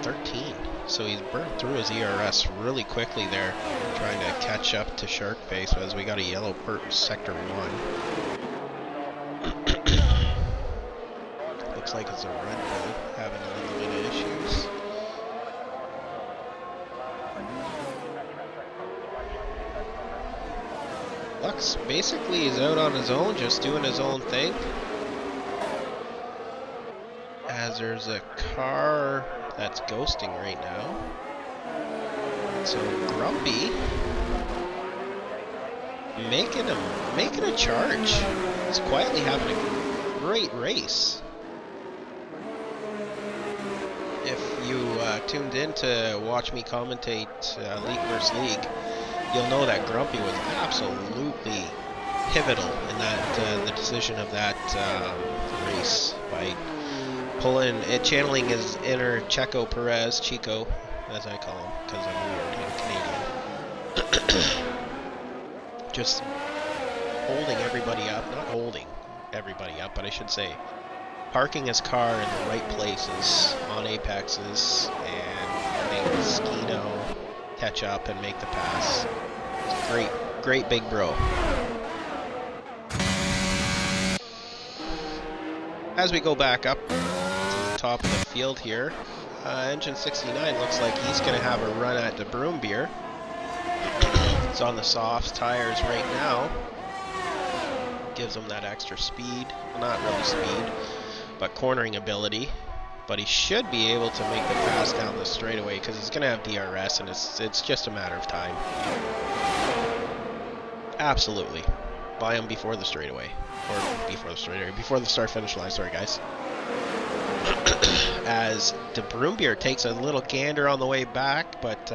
13, so he's burned through his ERS really quickly there, trying to catch up to Shark Face as we got a yellow per sector 1. Looks like it's a Red Bull having a little bit of issues. Lux basically is out on his own, just doing his own thing. As there's a car that's ghosting right now. So Grumpy making a charge. He's quietly having a great race. If you tuned in to watch me commentate League vs. League, you'll know that Grumpy was absolutely pivotal in that the decision of that race by channeling his inner Checo Perez, Chico, as I call him, because I'm weird and Canadian. Just holding everybody up, not holding everybody up, but I should say parking his car in the right places on apexes and letting Skino catch up and make the pass. Great big bro. As we go back up to the top of the field here, Engine 69 looks like he's going to have a run at the Broom Beer. It's on the soft tires right now. Gives him that extra speed. Well, not really speed, but cornering ability. But he should be able to make the pass down the straightaway because he's going to have DRS and it's just a matter of time. Absolutely. Buy him before the straightaway. Or before the straightaway. Before the start-finish line. Sorry, guys. As De Broombeer takes a little gander on the way back, but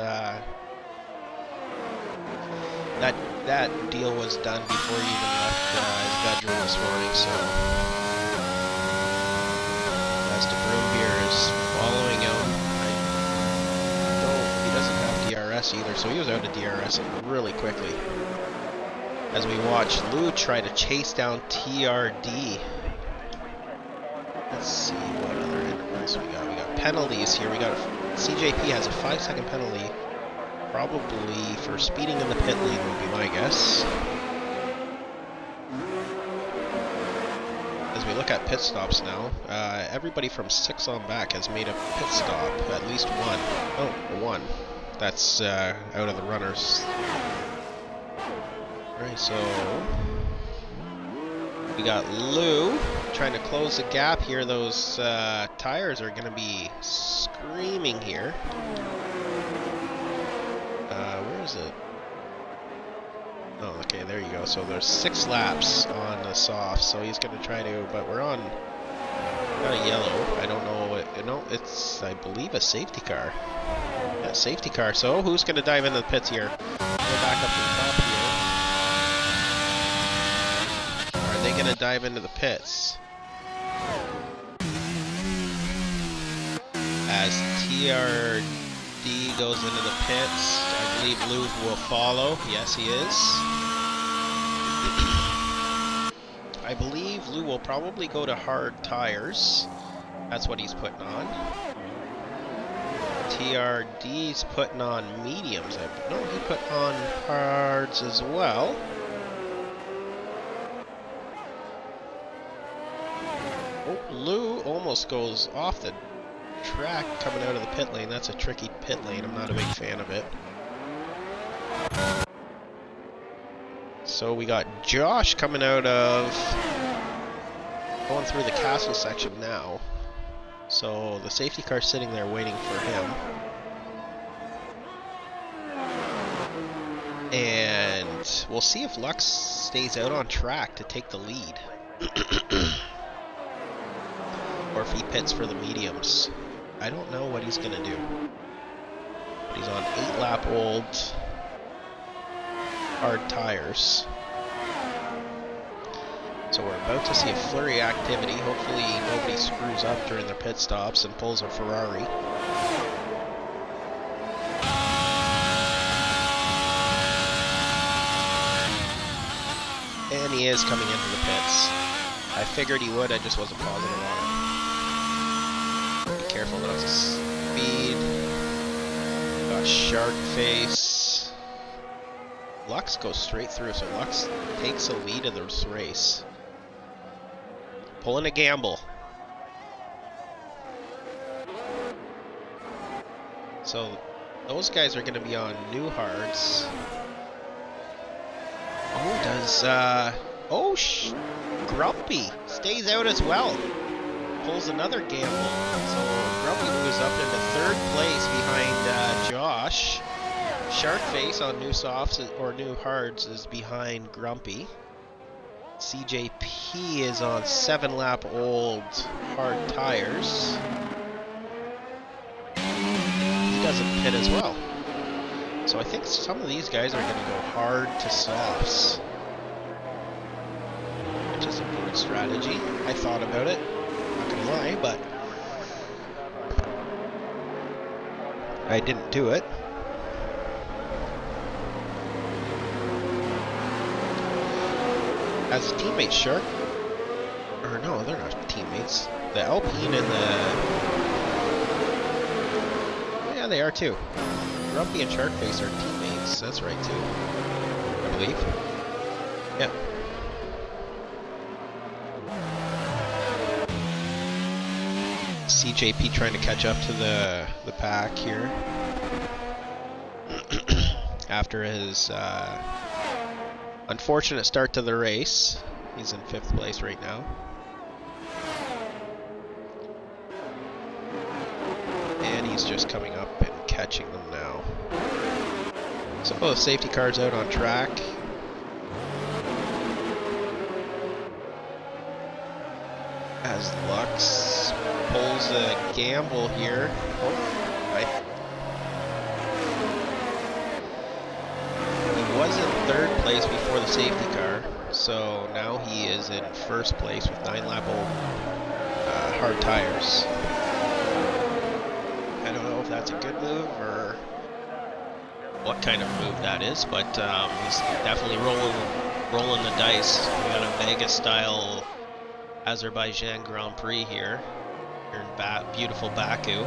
that deal was done before he even left his bedroom this morning, so as De Broombeer is following him, he doesn't have DRS either, so he was out of DRS really quickly. As we watch Lou try to chase down TRD. Let's see what other intervals we got. We got penalties here. We got CJP has a 5-second penalty, probably for speeding in the pit lane would be my guess. As we look at pit stops now, everybody from 6 on back has made a pit stop, at least one. Oh, one. That's out of the runners. Alright, so we got Lou trying to close the gap here. Those tires are going to be screaming here. Where is it? Oh, okay, there you go. So there's 6 laps on the soft, so he's going to try to, but we're on, not a yellow, I don't know what, no, it's, I believe, a safety car. Yeah, safety car, so who's going to dive into the pits here? Go back up to the top here. Are they going to dive into the pits? As TRD goes into the pits, I believe Lou will follow. Yes, he is. I believe Lou will probably go to hard tires. That's what he's putting on. TRD's putting on mediums. No, he put on hards as well. Oh, Lou almost goes off the track coming out of the pit lane. That's a tricky pit lane. I'm not a big fan of it. So we got Josh coming out of... going through the castle section now. So the safety car's sitting there waiting for him. And we'll see if Lux stays out on track to take the lead. Or if he pits for the mediums. I don't know what he's going to do. But he's on 8-lap old hard tires. So we're about to see a flurry activity. Hopefully nobody screws up during their pit stops and pulls a Ferrari. And he is coming into the pits. I figured he would, I just wasn't positive on it. Be careful, not to speed. Got shark face. Lux goes straight through, so Lux takes the lead of this race. Pulling a gamble. So those guys are going to be on new hards. Oh, does, Grumpy stays out as well. Pulls another gamble. So Grumpy moves up into 3rd place behind Josh. Sharkface on new softs or new hards is behind Grumpy. CJP is on 7-lap old hard tires. He doesn't pit as well. So I think some of these guys are going to go hard to softs, which is a good strategy. I thought about it, not going to lie, but I didn't do it. As a teammate, Shark, or no, they're not teammates. The Alpine and the, yeah, they are too. Grumpy and Sharkface are teammates. That's right too, I believe. Yep. CJP trying to catch up to the pack here after his unfortunate start to the race. He's in 5th place right now. And he's just coming up and catching them now. So the safety car's out on track. As Lux pulls a gamble here. He was in 3rd place before the safety car, so now he is in 1st place with 9-lap old hard tires. I don't know if that's a good move or what kind of move that is, but he's definitely rolling the dice. We got a Vegas-style Azerbaijan Grand Prix here in beautiful Baku.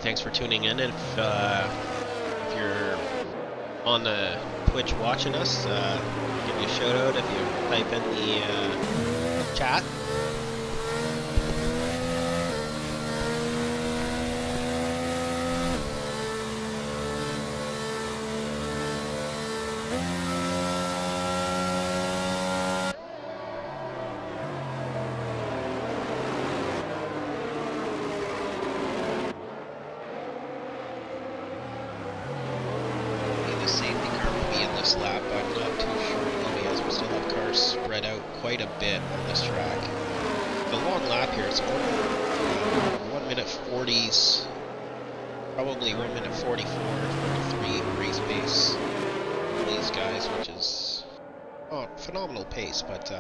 Thanks for tuning in. If you're on the Twitch watching us, give you a shout out if you type in the chat. Lap, I'm not too sure as we still have cars spread out quite a bit on this track. The long lap here is 1 minute 40s, probably 1 minute 44, 43 race pace for these guys, which is phenomenal pace, but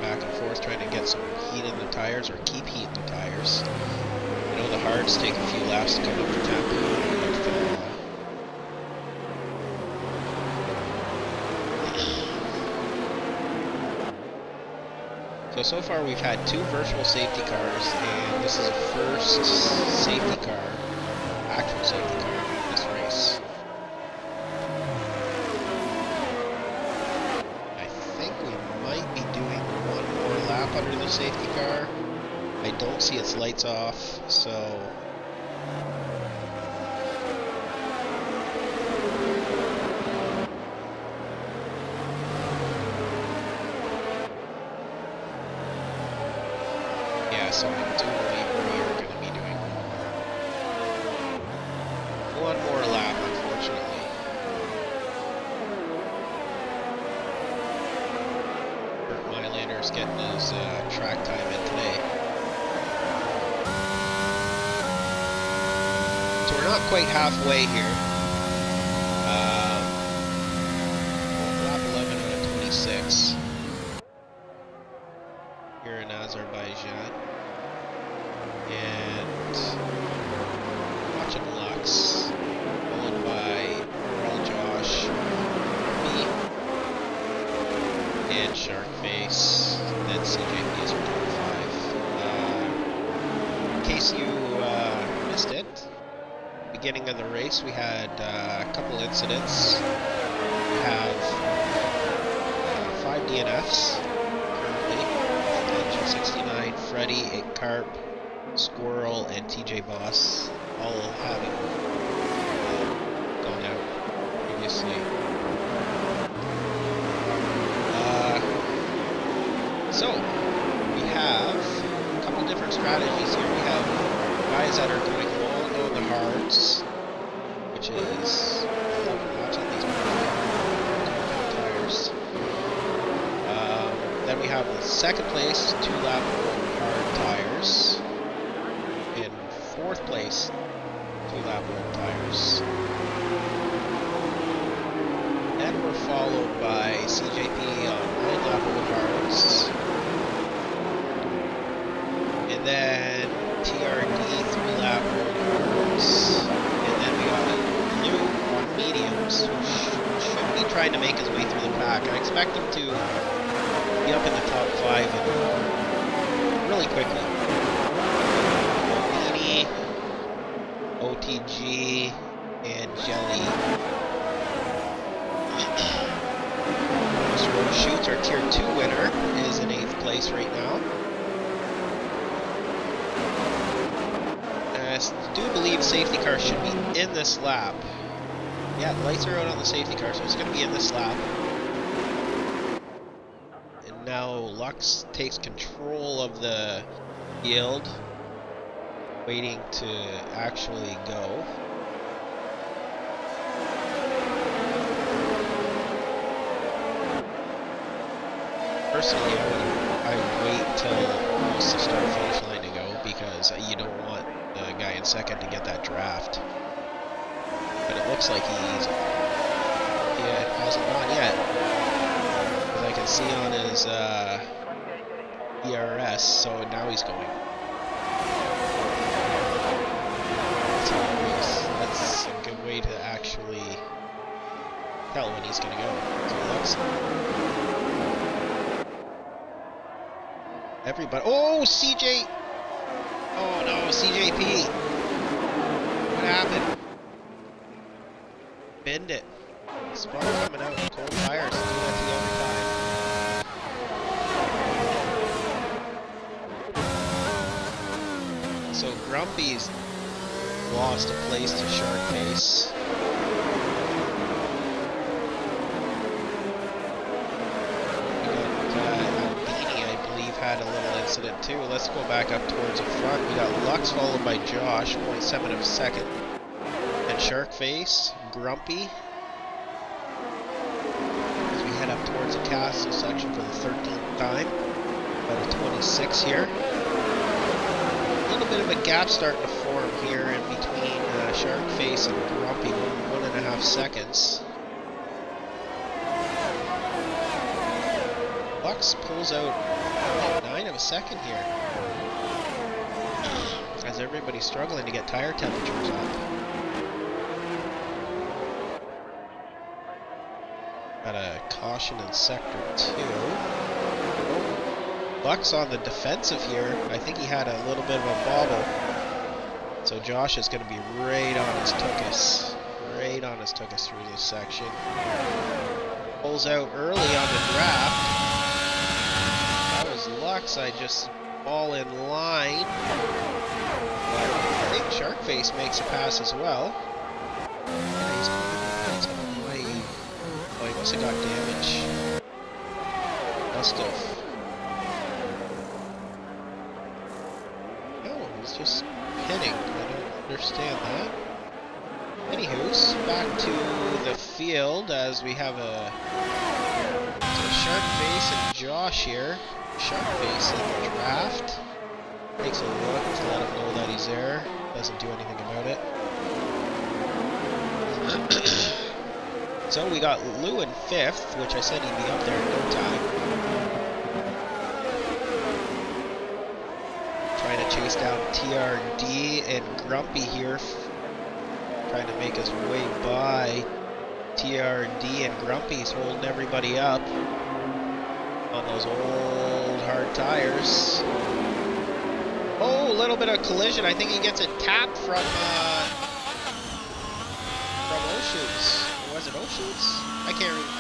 back and forth trying to get some heat in the tires or keep heat in the tires. I know the hards take a few laps to come up to tempo. So far we've had 2 virtual safety cars, and this is the first safety car, actual safety car in this race. I think we might be doing one more lap under the safety car. I don't see its lights off, so... So I do believe we are going to be doing one more lap, unfortunately. Kurt Mylander's getting his track time in today. So we're not quite halfway here. Lap 11 out of 26 here in Azerbaijan. And watching Lux, followed by Aerl, Josh, me, and Sharkface, then CJP is for 25. In case you missed it, beginning of the race we had a couple incidents. We have 5 DNFs currently, Engine 69, Freddy, 8 Carp, Squirrel, and TJ Boss, all having gone out previously. So, we have a couple different strategies here. We have guys that are going long on the hards, which is, I love watching these tires. Then we have the second place, 2-lap hard tires. 4th place, 2-lap road tires. Then we're followed by CJP on 1-lap road hards. And then TRD 3-lap road hards. And then we got Blue on mediums, who should be trying to make his way through the pack. I expect him to be up in the top 5 and really quickly. OTG, and Jelly. Mr. Rose Shoots, our Tier 2 winner, is in 8th place right now. I do believe safety cars should be in this lap. Yeah, the lights are out on the safety car, so it's going to be in this lap. And now Lux takes control of the field, waiting to actually go. Personally, I would wait till almost the start finish line to go, because you don't want the guy in second to get that draft. But it looks like he's... yeah, it hasn't gone yet. As I can see on his ERS, so now he's going. That's a good way to actually tell when he's going to go. So Lux. Everybody. Oh, CJ! Oh no, CJP! What happened? Bend it. Spark coming out in cold tires. Do that the other time. So Grumpy's lost a place to Sharkface. Albini, I believe, had a little incident too. Let's go back up towards the front. We got Lux followed by Josh, 0.7 of a second. And Sharkface, Grumpy. As we head up towards the castle section for the 13th time. About a 26 here. A little bit of a gap starting to form here in between Sharkface and Grumpy, 1.5 seconds. Lux pulls out 0.9 of a second here, as everybody's struggling to get tire temperatures up. Got a caution in sector 2. Buck's on the defensive here. I think he had a little bit of a bobble. So Josh is going to be right on his tuchus. Right on his tuchus through this section. Pulls out early on the draft. That was Lux. I just all in line. But I think Sharkface makes a pass as well. Yeah, he's going to be oh, he must have got damage. Must have. No, he's just hitting. I don't understand that. Anywho's, back to the field as we have a Sharkface and Josh here. Sharkface in the draft. Takes a look to let him know that he's there. Doesn't do anything about it. So we got Lou in 5th, which I said he'd be up there in no time. Trying to chase down TRD and Grumpy here. Trying to make his way by TRD, and Grumpy's holding everybody up on those old hard tires. Oh, a little bit of collision. I think he gets it tapped from Oshoots. Was it Oshoots?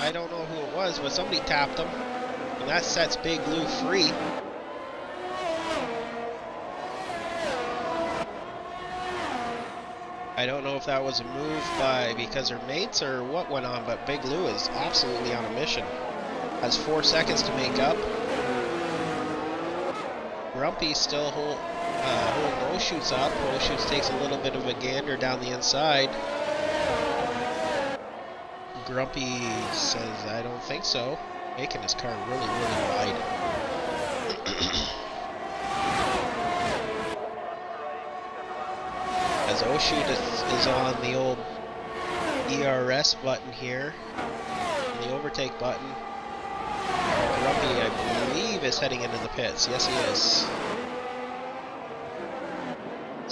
I don't know who it was, but somebody tapped him. And that sets Big Lou free. I don't know if that was a move because they're mates or what went on, but Big Lou is absolutely on a mission. Has 4 seconds to make up. Grumpy still holding Oshoots up. Oshoots takes a little bit of a gander down the inside. Grumpy says, I don't think so. Making his car really, really wide. As Oshoot is on the old ERS button here. The overtake button. Grumpy, I believe, is heading into the pits. Yes, he is.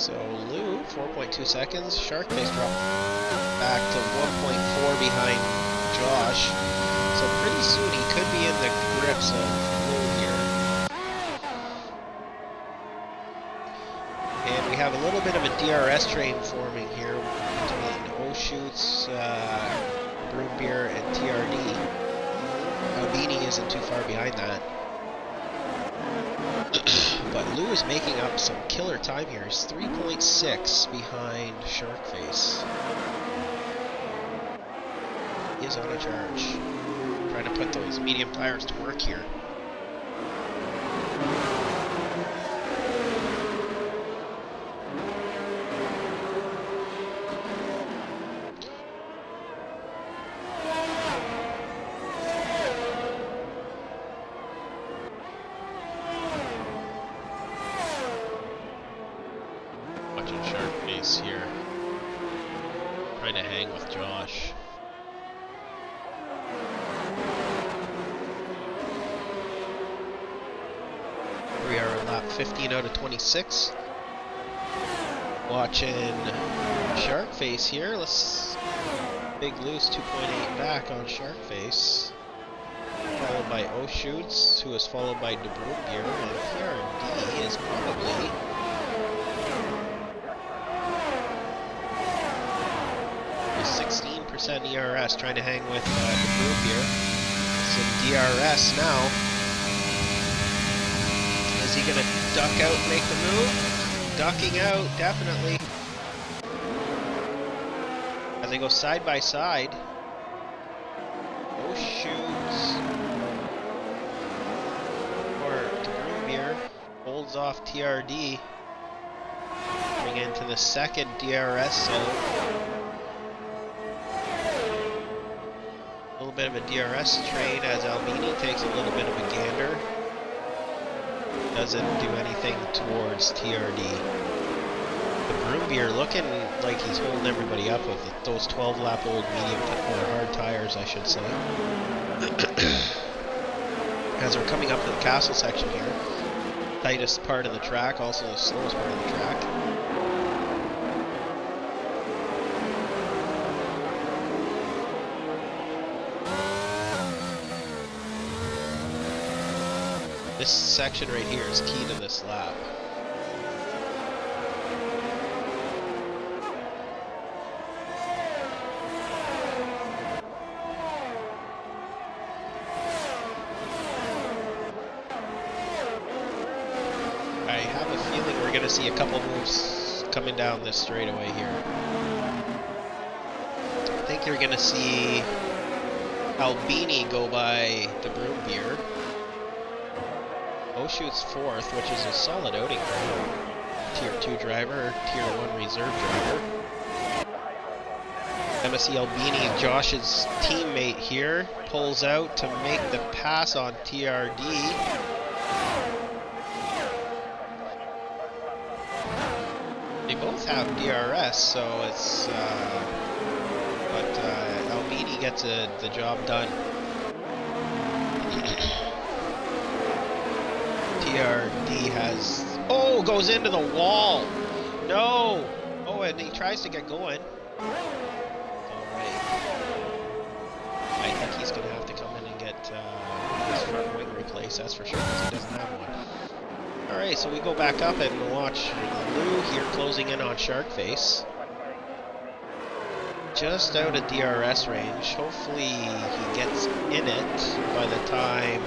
So Lou, 4.2 seconds. Sharkface dropped back to 1.4 behind Josh. So pretty soon he could be in the grips of Lou here. And we have a little bit of a DRS train forming here between Oshoots, Broombeer, and TRD. Albini isn't too far behind that. But Lou is making up some killer time here. He's 3.6 behind Sharkface. He is on a charge. Trying to put those medium tires to work here. Sharkface here, trying to hang with Josh. We are on lap 15 out of 26. Watching Sharkface here. Big Lou's 2.8 back on Sharkface. Followed by Oshoots, who is followed by DeBroombeer, and PRD is probably 16% ERS, trying to hang with the group here. Some DRS now. Is he going to duck out and make the move? Ducking out, definitely. As they go side by side. Oh, shoots. Or Broombeer holds off TRD. Coming into the second DRS zone. A little bit of a DRS train as Albini takes a little bit of a gander. Doesn't do anything towards TRD. The Broombeer looking like he's holding everybody up with those 12-lap old medium or hard tires, I should say. As we're coming up to the castle section here, tightest part of the track, also the slowest part of the track. This section right here is key to this lap. I have a feeling we're going to see a couple moves coming down this straightaway here. I think you're going to see Albini go by the Broombeer. Oshut's fourth, which is a solid outing for Tier 2 driver, Tier 1 reserve driver. MSC Albini, Josh's teammate here, pulls out to make the pass on TRD. They both have DRS, so it's, but Albini gets the job done. TRD has, goes into the wall. No. Oh, and he tries to get going. Alright. I think he's going to have to come in and get his front wing replaced, that's for sure, because he doesn't have one. Alright, so we go back up and watch Lou here closing in on Sharkface. Just out of DRS range. Hopefully he gets in it by the time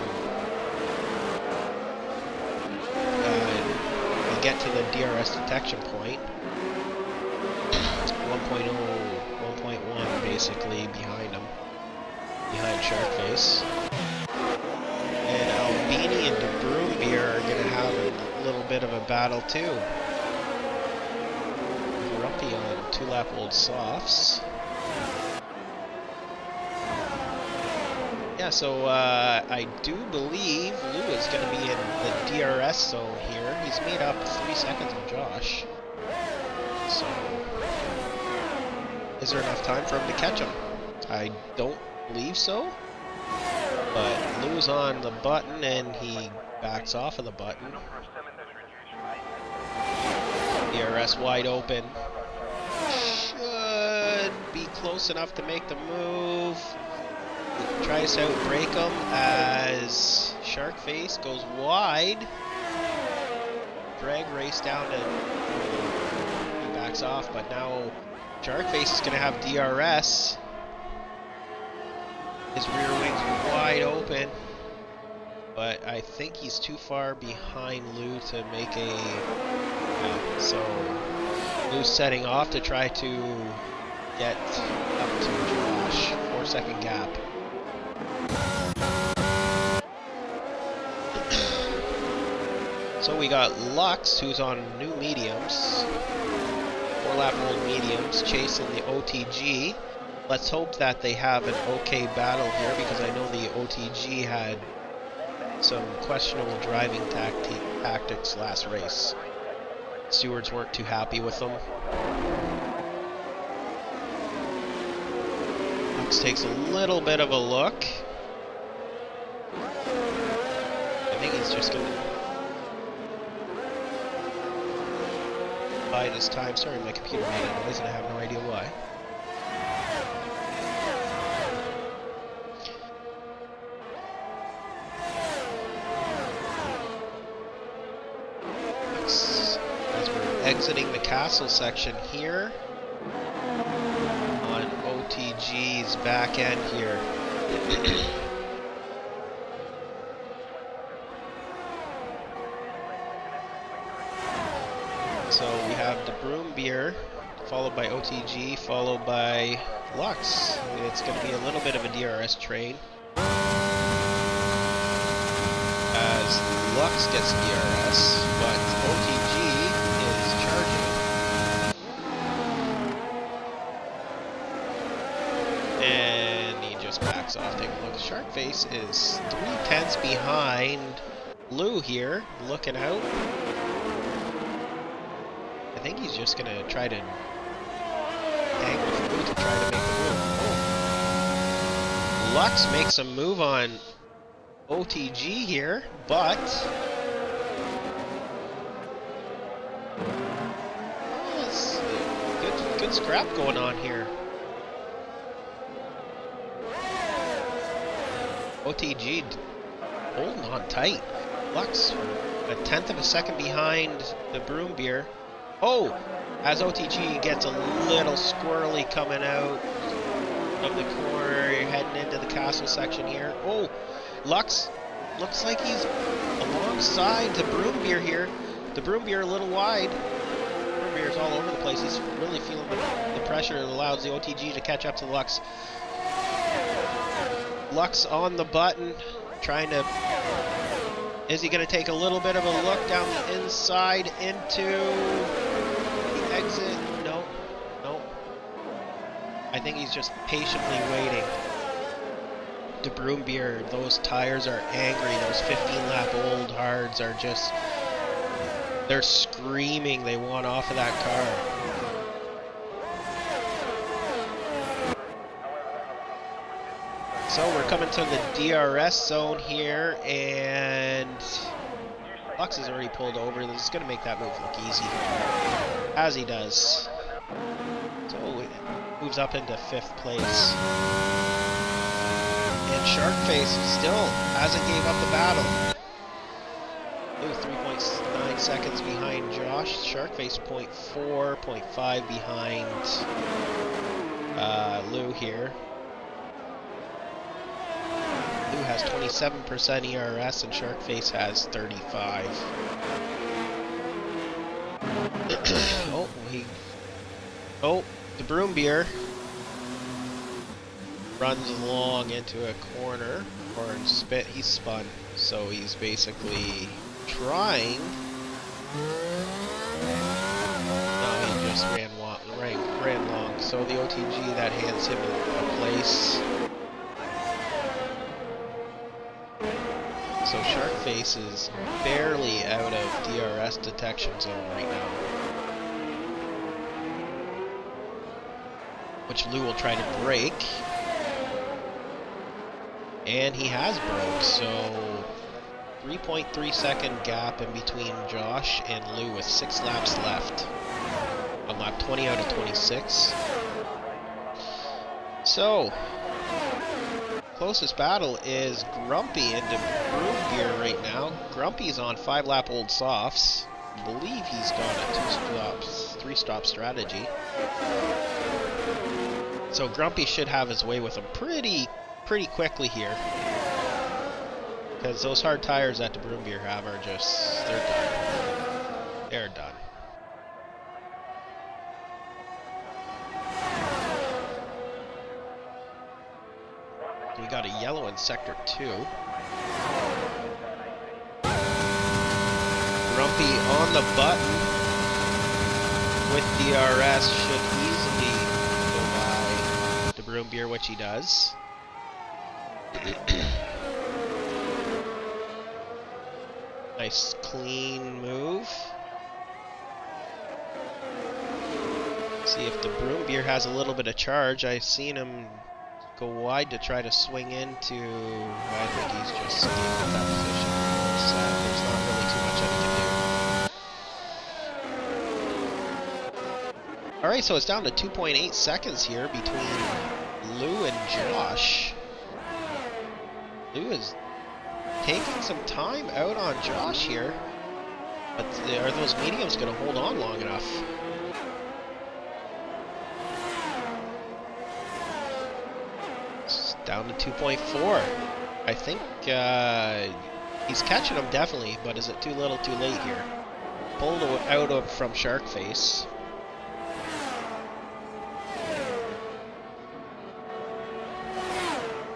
we get to the DRS detection point. 1.0, 1.1 basically behind him. Behind Sharkface. And Albini and De Broombeer are going to have a little bit of a battle too. Grumpy on 2-lap-old softs. Yeah, so I do believe Lou is going to be in the DRS zone here. He's made up 3 seconds on Josh. So, is there enough time for him to catch him? I don't believe so. But Lou's on the button and he backs off of the button. DRS wide open. Should be close enough to make the move. Tries to outbrake him as Sharkface goes wide. Drag race down to, he backs off, but now Sharkface is going to have DRS. His rear wing's wide open, but I think he's too far behind Lou to make a, so Lou's setting off to try to get up to Josh. 4-second gap. So we got Lux, who's on new mediums, 4-lap-old mediums, chasing the OTG. Let's hope that they have an okay battle here, because I know the OTG had some questionable driving tactics last race. Stewards weren't too happy with them. Lux takes a little bit of a look. I think he's just gonna bide his time. Sorry, my computer made a noise and I have no idea why. As we're exiting the castle section here on OTG's back end here. So we have the Broombeer, followed by OTG, followed by Lux. It's going to be a little bit of a DRS train, as Lux gets DRS, but OTG is charging. And he just backs off. Take a look. Sharkface is 3/10 behind Lou here, looking out. I think he's just going to try to hang with Lou to try to make the move. Oh. Lux makes a move on OTG here, but it's good scrap going on here. OTG holding on tight. Lux a tenth of a second behind the Broom Beer. Oh, as OTG gets a little squirrely coming out of the corner, heading into the castle section here. Oh, Lux looks like he's alongside the Broom Beer here. The Broom Beer a little wide. Broom Beer's all over the place. He's really feeling the pressure that allows the OTG to catch up to Lux. Lux on the button, trying to... Is he going to take a little bit of a look down the inside into the exit? No, no. I think he's just patiently waiting. The Broom Beer, those tires are angry. Those 15-lap old hards are just... They're screaming they want off of that car. So we're coming to the DRS zone here, and Lux has already pulled over. This is going to make that move look easy, as he does. So it moves up into 5th place. And Sharkface still hasn't gave up the battle. Lou 3.9 seconds behind Josh. Sharkface 0.4, 0.5 behind Lou here. Lou has 27% ERS and Sharkface has 35. The Broom Beer runs along into a corner, or he spun, so he's basically trying. No, he just ran long. So the OTG, that hands him a place. So Sharkface is barely out of DRS detection zone right now. Which Lou will try to break. And he has broke, so 3.3 second gap in between Josh and Lou with 6 laps left. On lap 20 out of 26. So, closest battle is Grumpy into Broom Beer right now. Grumpy's on 5-lap old softs. I believe he's got a 3-stop strategy. So Grumpy should have his way with him pretty quickly here. Because those hard tires that the Broom Beer have are just, they're done. They're done. We got a yellow in Sector 2. Grumpy on the button with DRS should easily go by the Broom Beer, which he does. Nice clean move. See if the Broom Beer has a little bit of charge. I've seen him go wide to try to swing into. I think he's just staying with that position. There's not really too much I can do. Alright, so it's down to 2.8 seconds here between Lou and Josh. Lou is taking some time out on Josh here. But are those mediums going to hold on long enough? It's down to 2.4. I think he's catching him definitely, but is it too little too late here? Pulled out from Sharkface.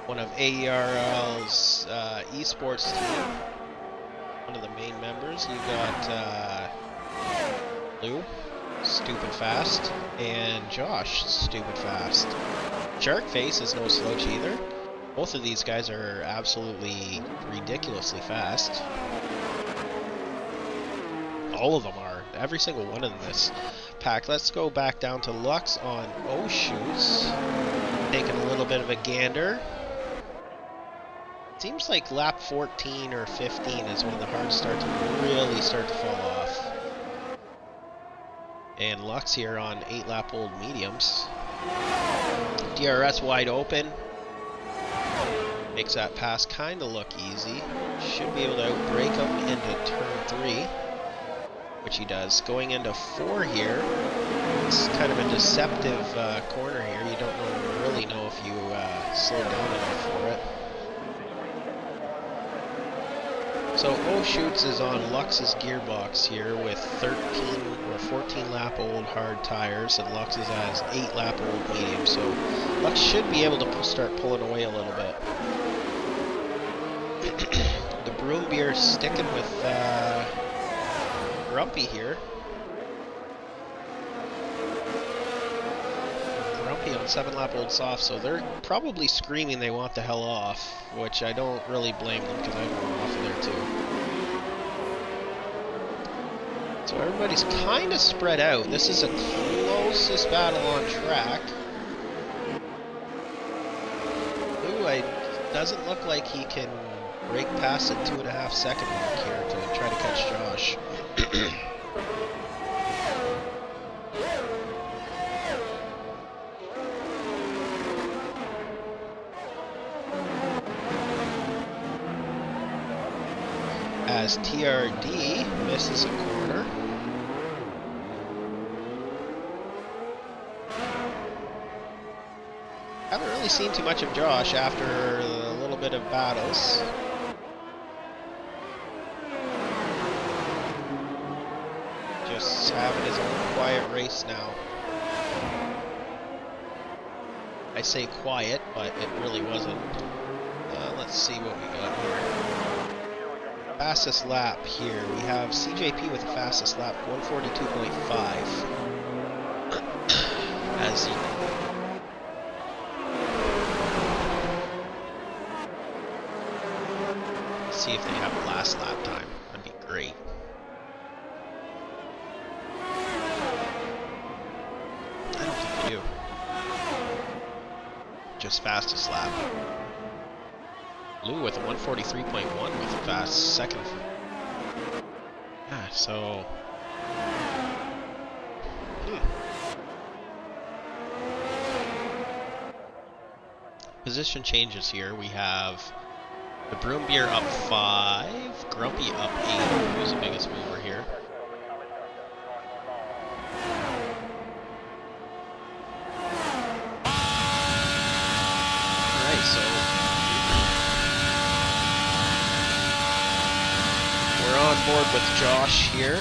One of Aerl's esports team, one of the main members. You got Lou, stupid fast, and Josh, stupid fast. Sharkface is no slouch either. Both of these guys are absolutely ridiculously fast. All of them are. Every single one in this pack. Let's go back down to Lux on O-Shoots. Taking a little bit of a gander. Seems like lap 14 or 15 is when the hards really start to fall off. And Lux here on 8-lap old mediums. DRS wide open. Makes that pass kind of look easy. Should be able to outbrake him into turn 3, which he does. Going into 4 here, it's kind of a deceptive corner here. You don't really know if you slow down enough for it. So Oshoots is on Lux's gearbox here with 13 or 14 lap old hard tires, and Lux is as 8 lap old medium. So Lux should be able to start pulling away a little bit. The Broom Beer sticking with Grumpy here. Grumpy on 7 lap old soft, so they're probably screaming they want the hell off, which I don't really blame them because I'd want off of there too. So everybody's kind of spread out. This is the closest battle on track. Ooh, doesn't look like he can break past the 2.5 second mark here to try to catch Josh. As TRD misses a corner. Haven't really seen too much of Josh after a little bit of battles. Just having his own quiet race now. I say quiet, but it really wasn't. Let's see what we got here. Fastest lap here. We have CJP with the fastest lap, 142.5. As you see if they have a last lap time. That'd be great. I don't think they do. Just fastest lap. Lou with a 143.1 with a fast second. Yeah, so... Position changes here. We have the Broom Beer up 5, Grumpy up 8, who's the biggest mover here. Alright, so... we're on board with Josh here,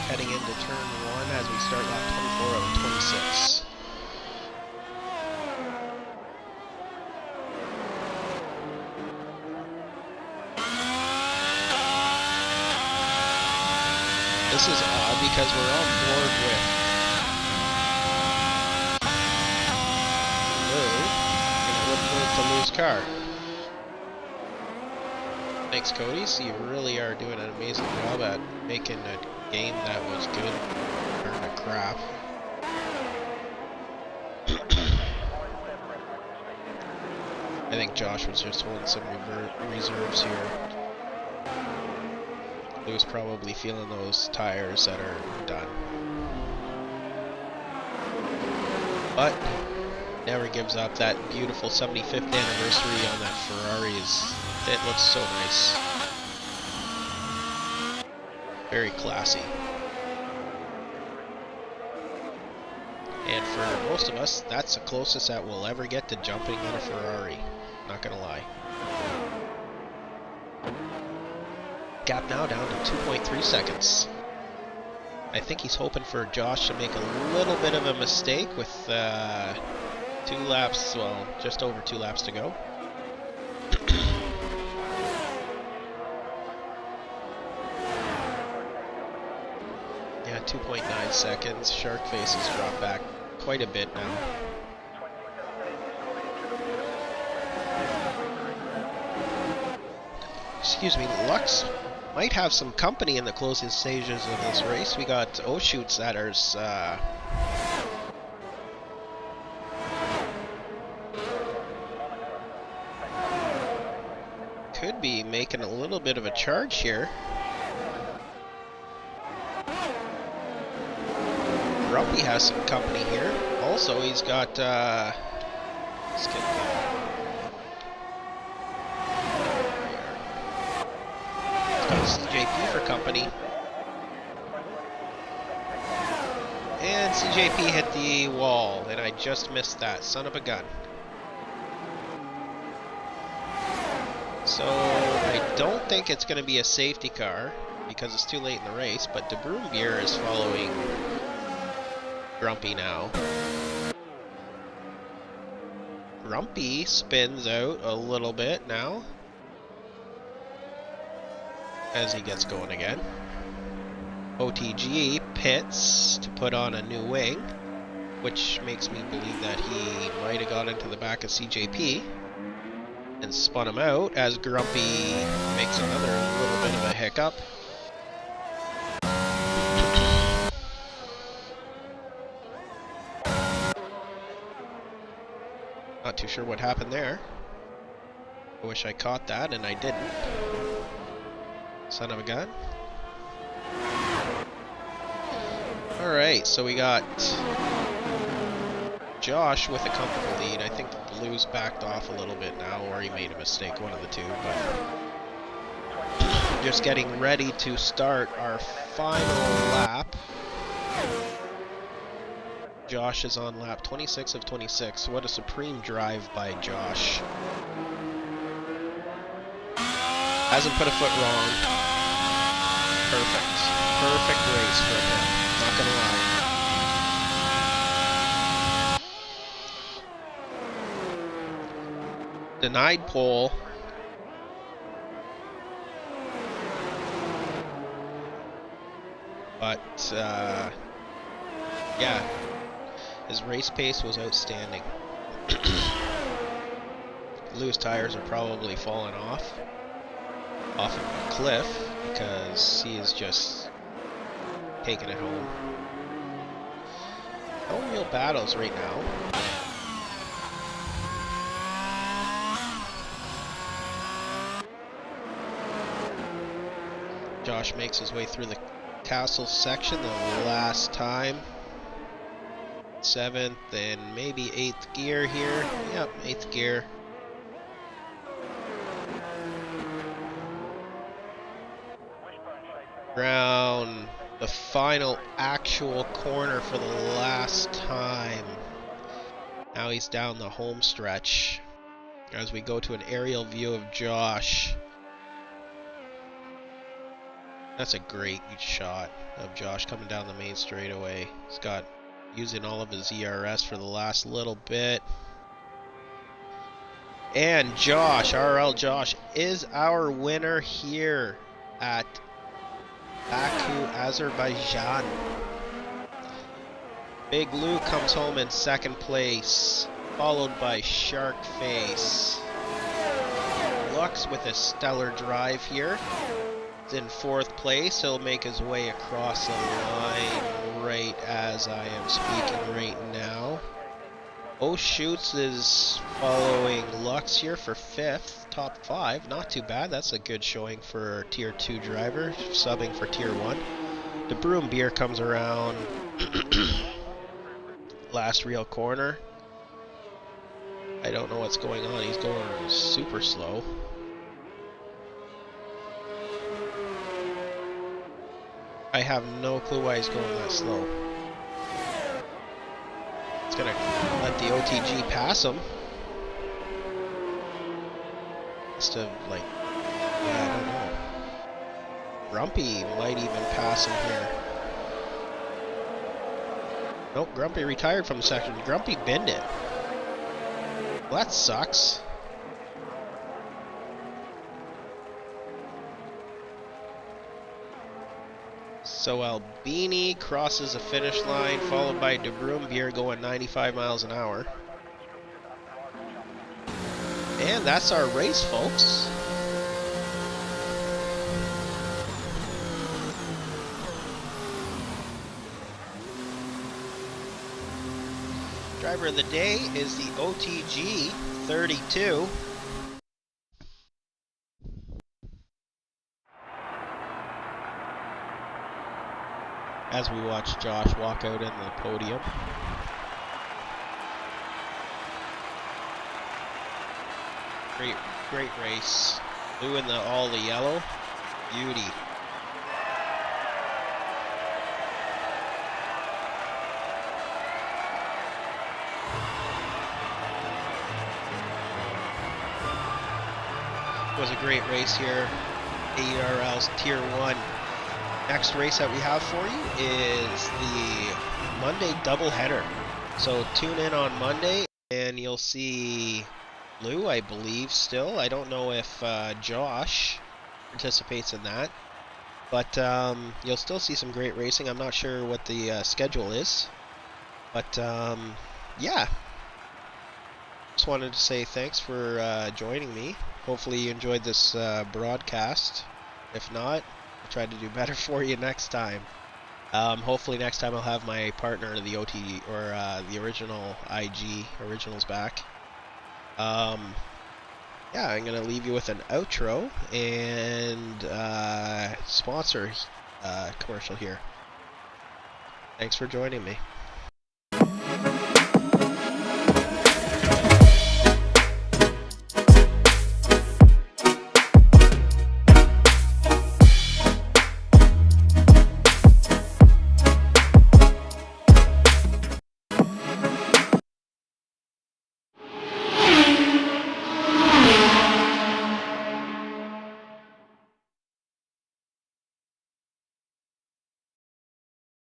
heading into turn 1 as we start lap 24 of 26. This is odd because we're on board with Lou, and it wouldn't move to Lou's car. Thanks, Cody. So you really are doing an amazing job at making a game that was good turn to crap. I think Josh was just holding some reserves here. Lou's probably feeling those tires that are done. But never gives up. That beautiful 75th anniversary on that Ferrari it looks so nice. Very classy. And for most of us, that's the closest that we'll ever get to jumping in a Ferrari. Not gonna lie. Gap now down to 2.3 seconds. I think he's hoping for Josh to make a little bit of a mistake with 2 laps, well, just over 2 laps to go. Yeah, 2.9 seconds. Shark Face has dropped back quite a bit now. Excuse me, Lux might have some company in the closing stages of this race. We got Oshoots that are could be making a little bit of a charge here. Grumpy has some company here. Also, he's got let's get CJP for company. And CJP hit the wall, and I just missed that. Son of a gun. So I don't think it's going to be a safety car because it's too late in the race, but De Bruyne is following Grumpy now. Grumpy spins out a little bit now as he gets going again. OTG pits to put on a new wing, which makes me believe that he might have got into the back of CJP and spun him out as Grumpy makes another little bit of a hiccup. Not too sure what happened there. I wish I caught that, and I didn't. Son of a gun. Alright, so we got Josh with a comfortable lead. I think the Blues backed off a little bit now, or he made a mistake, one of the two. But just getting ready to start our final lap. Josh is on lap 26 of 26. What a supreme drive by Josh. Hasn't put a foot wrong. Perfect. Perfect race for him. Not gonna lie. Denied pole. But, yeah. His race pace was outstanding. Loose tires are probably falling off of a cliff because he is just taking it home. No real battles right now. Josh makes his way through the castle section the last time. 7th and maybe 8th gear here. Yep, 8th gear. Around the final actual corner for the last time. Now he's down the home stretch as we go to an aerial view of Josh. That's a great shot of Josh coming down the main straightaway. He's got using all of his ERS for the last little bit. And Josh, Aerl Josh, is our winner here at Baku, Azerbaijan. Big Lou comes home in 2nd place, followed by Sharkface. Lux with a stellar drive here. He's in 4th place. He'll make his way across the line right as I am speaking right now. Oh Shoots is following Lux here for 5th, top 5. Not too bad. That's a good showing for a tier 2 driver, subbing for tier 1. De Bruyne comes around last real corner. I don't know what's going on. He's going super slow. I have no clue why he's going that slow. It's gonna let the OTG pass him. Must have, like, yeah, I don't know. Grumpy might even pass him here. Nope, Grumpy retired from the section. Grumpy binned it. Well, that sucks. So Albini crosses the finish line, followed by De Bruyne going 95 miles an hour. And that's our race, folks. Driver of the day is the OTG 32. As we watch Josh walk out in the podium. Great race. Blue in all the yellow. Beauty. Was a great race here. Aerl's Tier 1. Next race that we have for you is the Monday doubleheader. So tune in on Monday and you'll see Lou, I believe, still. I don't know if Josh participates in that. But you'll still see some great racing. I'm not sure what the schedule is. But yeah. Just wanted to say thanks for joining me. Hopefully you enjoyed this broadcast. If not, I'll try to do better for you next time. Hopefully next time I'll have my partner, the OT or the original IG originals back. Yeah, I'm gonna leave you with an outro and sponsor commercial here. Thanks for joining me.